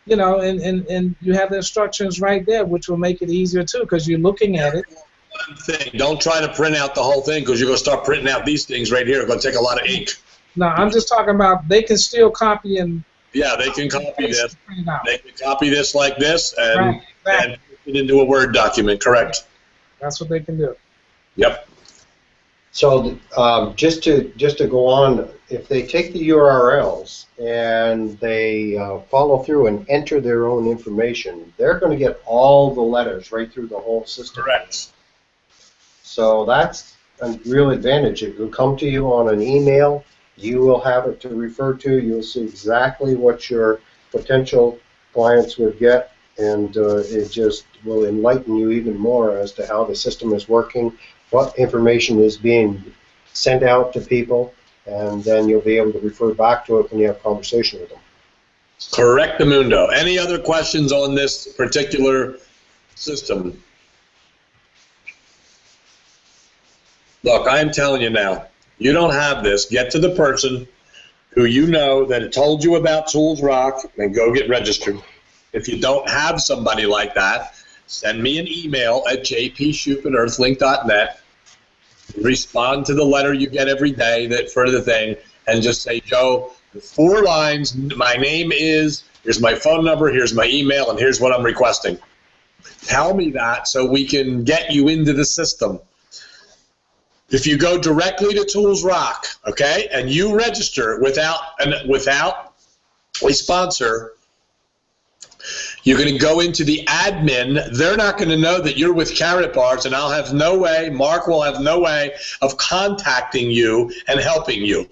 you know, and you have the instructions right there, which will make it easier, too, because you're looking at it. One thing, don't try to print out the whole thing, because you're going to start printing out these things right here. It's going to take a lot of ink. No, I'm just talking about they can still copy and... Yeah, they can copy this. Print it out. They can copy this like this and, Right, exactly. and put it into a Word document, correct? That's what they can do. Yep. So just to go on, if they take the URLs and they follow through and enter their own information, they're going to get all the letters right through the whole system. Correct. So that's a real advantage. It will come to you on an email. You will have it to refer to. You'll see exactly what your potential clients would get, and it just will enlighten you even more as to how the system is working, what information is being sent out to people, and then you'll be able to refer back to it when you have a conversation with them. Correctamundo. Any other questions on this particular system? Look, I'm telling you now, you don't have this. Get to the person who you know that told you about Tools Rock and go get registered. If you don't have somebody like that, send me an email at jpshoop@earthlink.net. Respond to the letter you get every day that for the thing, and just say, Joe, 4 lines, my name is, here's my phone number, here's my email, and here's what I'm requesting. Tell me that so we can get you into the system. If you go directly to Tools Rock, okay, and you register without a sponsor, you're going to go into the admin. They're not going to know that you're with Karatbars, and I'll have no way, Mark will have no way of contacting you and helping you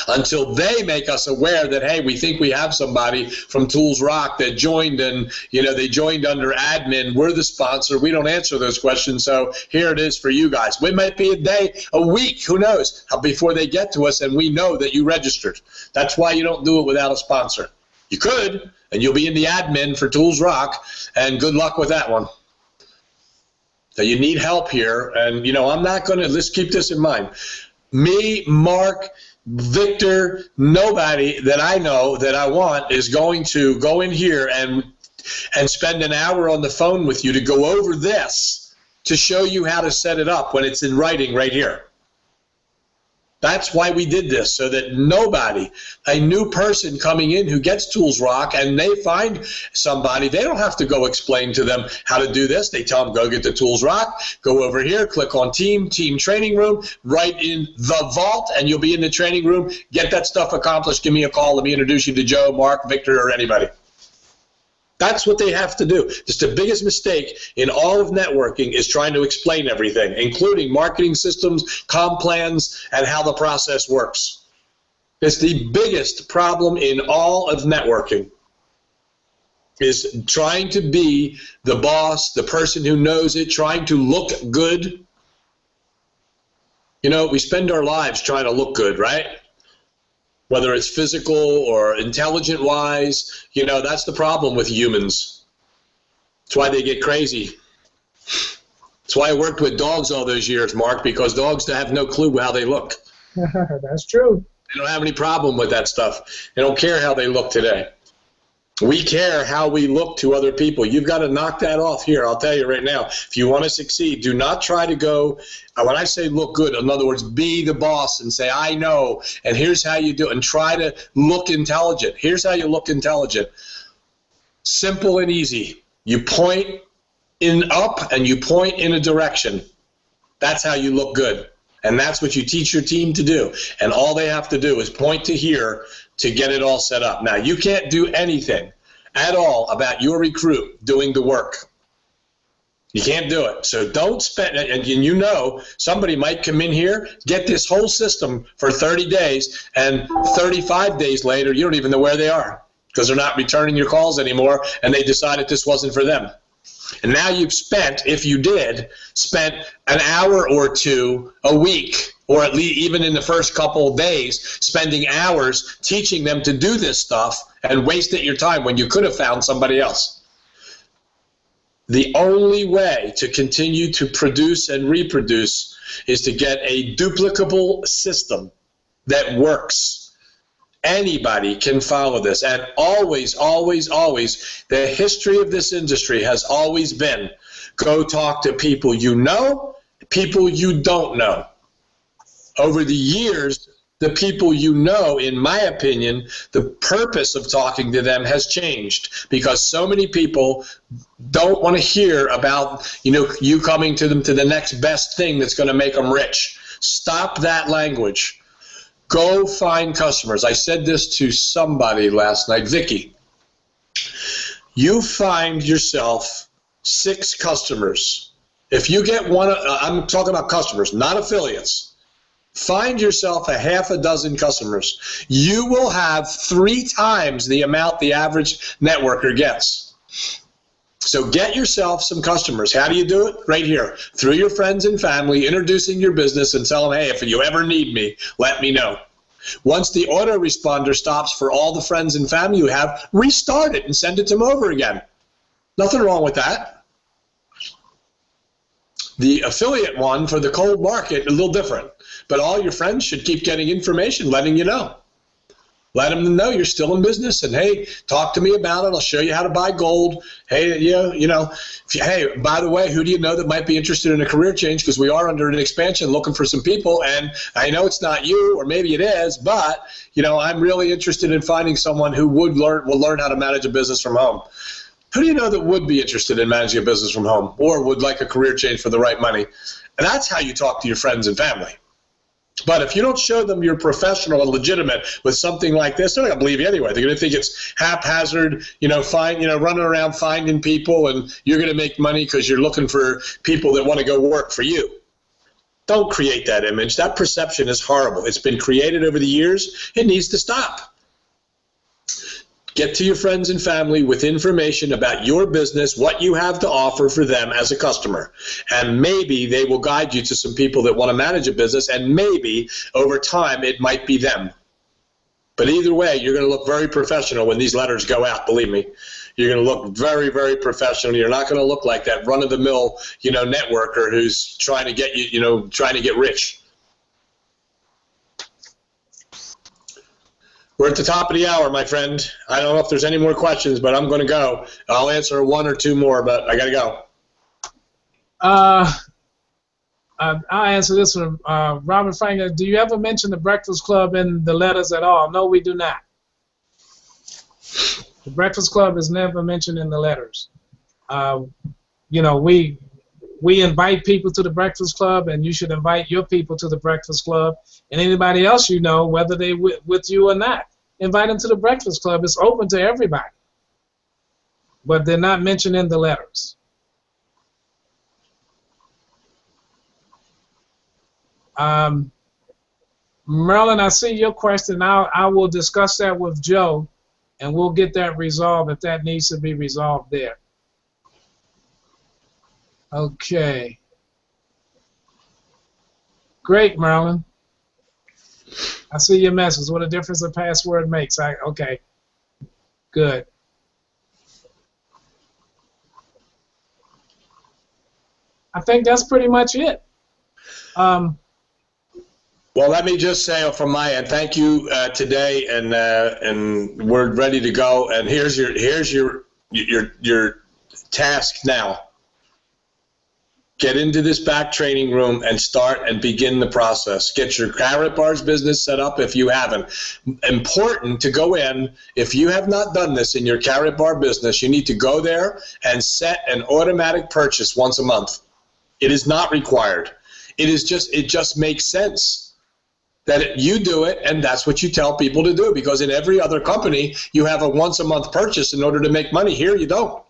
until they make us aware that, hey, we think we have somebody from Tools Rock that joined, and, you know, they joined under admin. We're the sponsor. We don't answer those questions, so here it is for you guys. It might be a day, a week, who knows, before they get to us and we know that you registered. That's why you don't do it without a sponsor. You could, and you'll be in the admin for Tools Rock, and good luck with that one. So you need help here, and, you know, I'm not going to, let's keep this in mind. Me, Mark, Victor, nobody that I know that I want is going to go in here and spend an hour on the phone with you to go over this to show you how to set it up when it's in writing right here. That's why we did this, so that nobody, a new person coming in who gets Tools Rock and they find somebody, they don't have to go explain to them how to do this. They tell them, go get the Tools Rock, go over here, click on team training room, write in the vault, and you'll be in the training room. Get that stuff accomplished. Give me a call. Let me introduce you to Joe, Mark, Victor, or anybody. That's what they have to do. Just the biggest mistake in all of networking is trying to explain everything, including marketing systems, comp plans, and how the process works. It's the biggest problem in all of networking, is trying to be the boss, the person who knows it, trying to look good. You know, we spend our lives trying to look good, right? Whether it's physical or intelligent-wise, you know, that's the problem with humans. That's why they get crazy. That's why I worked with dogs all those years, Mark, because dogs have no clue how they look. That's true. They don't have any problem with that stuff. They don't care how they look today. We care how we look to other people. You've got to knock that off here. I'll tell you right now. If you want to succeed, do not try to go, when I say look good, in other words, be the boss and say, I know, and here's how you do it, and try to look intelligent. Here's how you look intelligent. Simple and easy. You point in up and you point in a direction. That's how you look good. And that's what you teach your team to do. And all they have to do is point to here to get it all set up. Now, you can't do anything at all about your recruit doing the work. You can't do it. So don't spend, and you know somebody might come in here, get this whole system for 30 days, and 35 days later, you don't even know where they are because they're not returning your calls anymore, and they decided this wasn't for them. And now you've spent, if you did, spent an hour or two a week, or at least even in the first couple of days, spending hours teaching them to do this stuff and wasted your time when you could have found somebody else. The only way to continue to produce and reproduce is to get a duplicable system that works. Anybody can follow this. And always, always, always, the history of this industry has always been go talk to people you know, people you don't know. Over the years, the people you know, in my opinion, the purpose of talking to them has changed because so many people don't want to hear about, you coming to them to the next best thing that's going to make them rich. Stop that language. Go find customers. I said this to somebody last night, Vicky. You find yourself 6 customers. If you get one, I'm talking about customers, not affiliates. Find yourself a half a dozen customers. You will have 3 times the amount the average networker gets. So get yourself some customers. How do you do it? Right here. Through your friends and family, introducing your business and tell them, hey, if you ever need me, let me know. Once the autoresponder stops for all the friends and family you have, restart it and send it to them over again. Nothing wrong with that. The affiliate one for the cold market, a little different. But all your friends should keep getting information, letting you know. Let them know you're still in business, and hey, talk to me about it. I'll show you how to buy gold. Hey, hey, by the way, who do you know that might be interested in a career change? Because we are under an expansion, looking for some people, and I know it's not you, or maybe it is, but I'm really interested in finding someone who will learn how to manage a business from home. Who do you know that would be interested in managing a business from home, or would like a career change for the right money? And that's how you talk to your friends and family. But if you don't show them you're professional and legitimate with something like this, they're not going to believe you anyway. They're going to think it's haphazard, running around finding people, and you're going to make money because you're looking for people that want to go work for you. Don't create that image. That perception is horrible. It's been created over the years. It needs to stop. Get to your friends and family with information about your business, what you have to offer for them as a customer. And maybe they will guide you to some people that want to manage a business, and maybe over time it might be them. But either way, you're going to look very professional when these letters go out, believe me. You're going to look very, very professional. You're not going to look like that run-of-the-mill, networker who's trying to get you, trying to get rich. We're at the top of the hour, my friend. I don't know if there's any more questions, but I'm going to go. I'll answer 1 or 2 more, but I got to go. I'll answer this one. Robert Franklin, do you ever mention the Breakfast Club in the letters at all? No, we do not. The Breakfast Club is never mentioned in the letters. We invite people to the Breakfast Club, and you should invite your people to the Breakfast Club, and anybody else you know, whether they with you or not. Invite them to the Breakfast Club. It's open to everybody. But they're not mentioned in the letters. Merlin, I see your question. I will discuss that with Joe, and we'll get that resolved if that needs to be resolved there. Okay. Great, Merlin. I see your message. What a difference a password makes. Okay. Good. I think that's pretty much it. Well, let me just say from my end, thank you today, and we're ready to go. And here's your task now. Get into this back training room and start and begin the process. Get your Karatbars business set up if you haven't. Important to go in. If you have not done this in your Karatbar business, you need to go there and set an automatic purchase once a month. It is not required. It just makes sense that you do it, and that's what you tell people to do, because in every other company, you have a once a month purchase in order to make money. Here, you don't.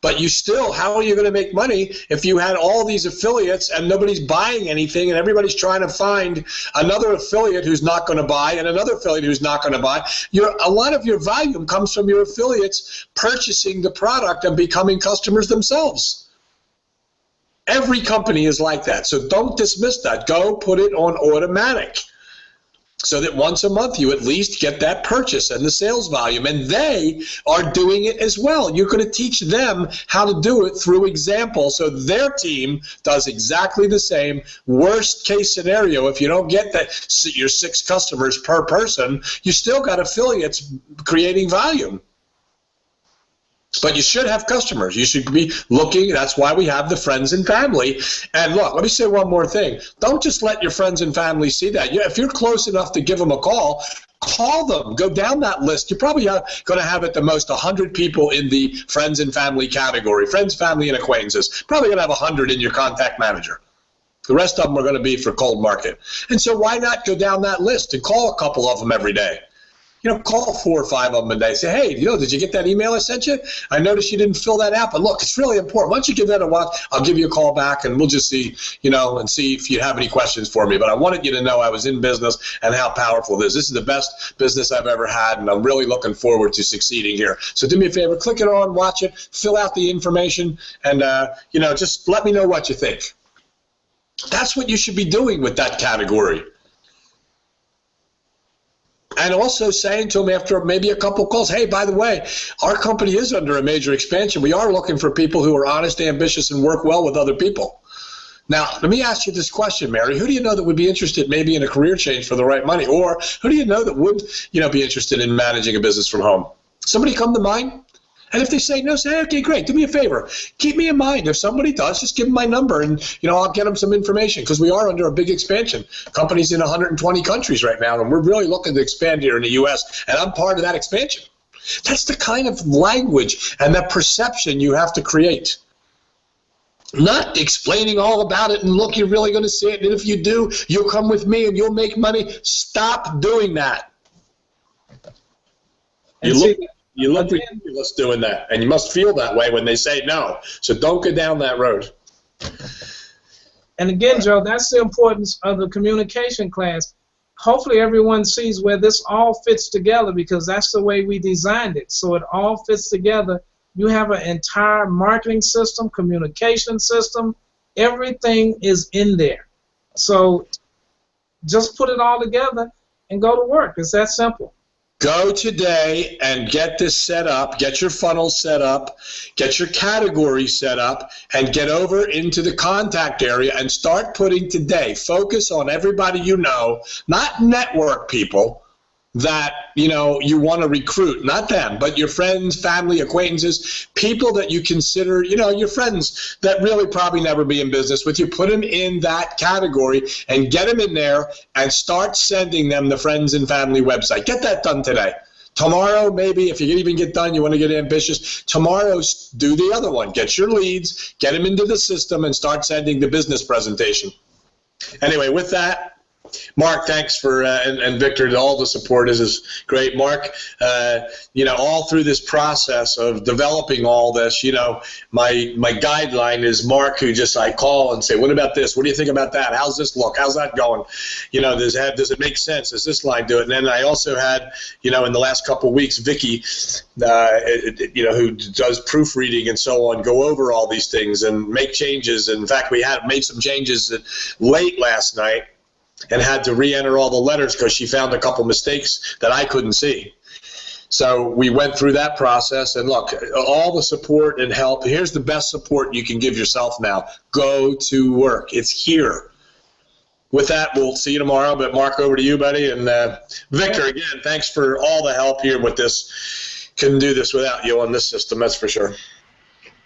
But you still, how are you going to make money if you had all these affiliates and nobody's buying anything and everybody's trying to find another affiliate who's not going to buy and another affiliate who's not going to buy? A lot of your volume comes from your affiliates purchasing the product and becoming customers themselves. Every company is like that, so don't dismiss that. Go put it on automatic, so that once a month you at least get that purchase and the sales volume, and they are doing it as well. You're going to teach them how to do it through example, so their team does exactly the same. Worst case scenario, if you don't get your 6 customers per person, you still got affiliates creating volume. But you should have customers. You should be looking. That's why we have the friends and family. And look, let me say one more thing. Don't just let your friends and family see that. If you're close enough to give them a call them. Go down that list. You're probably going to have at the most 100 people in the friends and family category. Friends, family, and acquaintances. Probably going to have 100 in your contact manager. The rest of them are going to be for cold market. And so why not go down that list and call a couple of them every day? Call 4 or 5 of them a day. Say, hey, did you get that email I sent you? I noticed you didn't fill that out, but look, it's really important. Why don't you give that a watch? I'll give you a call back, and we'll just see, and see if you have any questions for me. But I wanted you to know I was in business and how powerful it is. This is the best business I've ever had, and I'm really looking forward to succeeding here. So do me a favor, click it on, watch it, fill out the information, and, just let me know what you think. That's what you should be doing with that category. And also saying to them after maybe a couple calls, hey, by the way, our company is under a major expansion. We are looking for people who are honest, ambitious, and work well with other people. Now, let me ask you this question, Mary. Who do you know that would be interested maybe in a career change for the right money? Or who do you know that would, be interested in managing a business from home? Somebody come to mind? And if they say no, say, okay, great, do me a favor. Keep me in mind. If somebody does, just give them my number, and I'll get them some information, because we are under a big expansion. Companies in 120 countries right now, and we're really looking to expand here in the U.S., and I'm part of that expansion. That's the kind of language and that perception you have to create. Not explaining all about it, and look, you're really going to see it, and if you do, you'll come with me and you'll make money. Stop doing that. You look ridiculous doing that, and you must feel that way when they say no. So don't go down that road. And again, Joe, that's the importance of the communication class. Hopefully everyone sees where this all fits together, because that's the way we designed it. So it all fits together. You have an entire marketing system, communication system. Everything is in there. So just put it all together and go to work. It's that simple. Go today and get this set up, get your funnel set up, get your category set up, and get over into the contact area and start putting today. Focus on everybody you know, not network people that you want to recruit, not them, but your friends, family, acquaintances, people that you consider, your friends that really probably never be in business with you. Put them in that category and get them in there and start sending them the friends and family website. Get that done today. Tomorrow, maybe, if you can even get done, you want to get ambitious, tomorrow do the other one. Get your leads, get them into the system, and start sending the business presentation. Anyway, with that, Mark, thanks for, and Victor, all the support is great. Mark, all through this process of developing all this, my guideline is Mark, who I call and say, what about this? What do you think about that? How's this look? How's that going? Does it make sense? Does this line do it? And then I also had, in the last couple of weeks, Vicky, who does proofreading and so on, go over all these things and make changes. In fact, we had made some changes late last night and had to re-enter all the letters because she found a couple mistakes that I couldn't see. So we went through that process, and look, all the support and help. Here's the best support you can give yourself now. Go to work. It's here. With that, we'll see you tomorrow. But Mark, over to you, buddy. And Victor, again, thanks for all the help here with this. Couldn't do this without you on this system, that's for sure.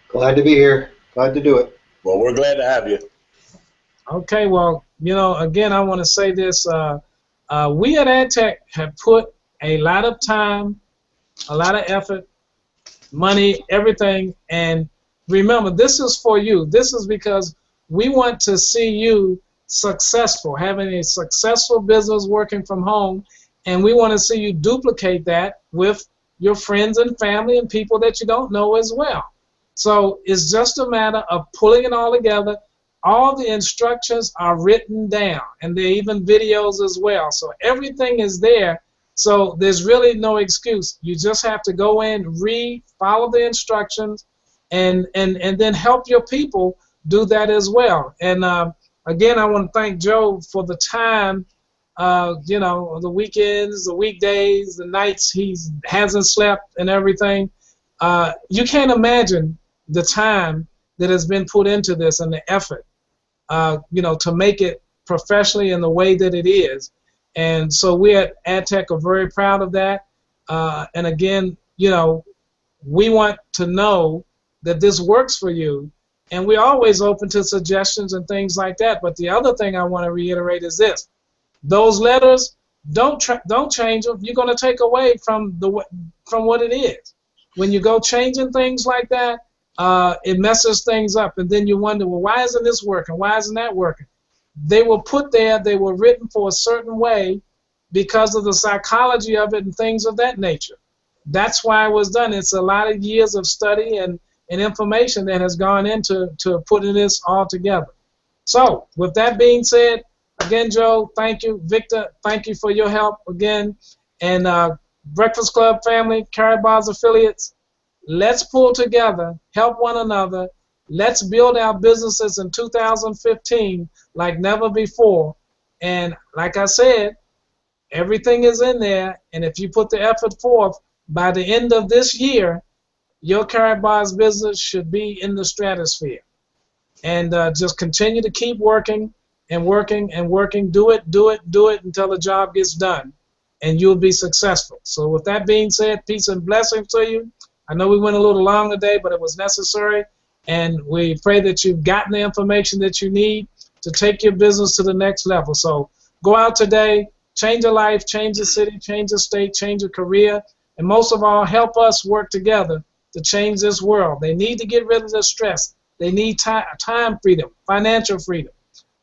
Glad to be here. Glad to do it. Well, we're glad to have you. Okay, well, again, I want to say this. We at AdTech have put a lot of time, a lot of effort, money, everything. And remember, this is for you. This is because we want to see you successful, having a successful business working from home. And we want to see you duplicate that with your friends and family and people that you don't know as well. So it's just a matter of pulling it all together. All the instructions are written down, and there are even videos as well. So everything is there. So there's really no excuse. You just have to go in, read, follow the instructions, and then help your people do that as well. And again, I want to thank Joe for the time, you know, the weekends, the weekdays, the nights he hasn't slept and everything. You can't imagine the time that has been put into this and the effort, you know, to make it professionally in the way that it is. And so we at AdTech are very proud of that. And again, you know, we want to know that this works for you. And we're always open to suggestions and things like that. But the other thing I want to reiterate is this. Those letters, don't change them. You're going to take away from what it is. When you go changing things like that, it messes things up. And then you wonder, well, why isn't this working? Why isn't that working? They were put there. They were written for a certain way because of the psychology of it and things of that nature. That's why it was done. It's a lot of years of study and information that has gone into putting this all together. So with that being said, again, Joe, thank you. Victor, thank you for your help again. And Breakfast Club family, Karatbars affiliates, let's pull together, help one another. Let's build our businesses in 2015 like never before. And like I said, everything is in there. And if you put the effort forth, by the end of this year, your Karatbars business should be in the stratosphere. And just continue to keep working and working and working. Do it until the job gets done, and you'll be successful. So with that being said, peace and blessings to you. I know we went a little long today, but it was necessary. And we pray that you've gotten the information that you need to take your business to the next level. So go out today, change your life, change your city, change your state, change your career, and most of all, help us work together to change this world. They need to get rid of the stress. They need time freedom, financial freedom.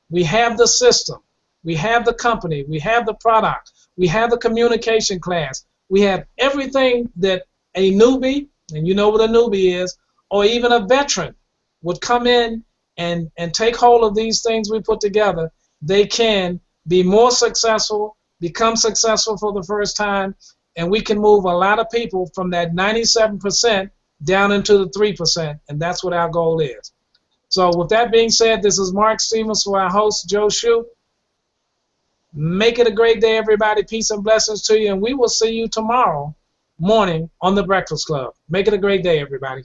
We have the system. We have the company. We have the product. We have the communication class. We have everything that a newbie, and you know what a newbie is, or even a veteran would come in and take hold of these things we put together. They can be more successful, become successful for the first time, and we can move a lot of people from that 97% down into the 3%, and that's what our goal is. So with that being said, this is Mark Stevens for our host, Joe Shue. Make it a great day, everybody. Peace and blessings to you, and we will see you tomorrow morning on The Breakfast Club. Make it a great day, everybody.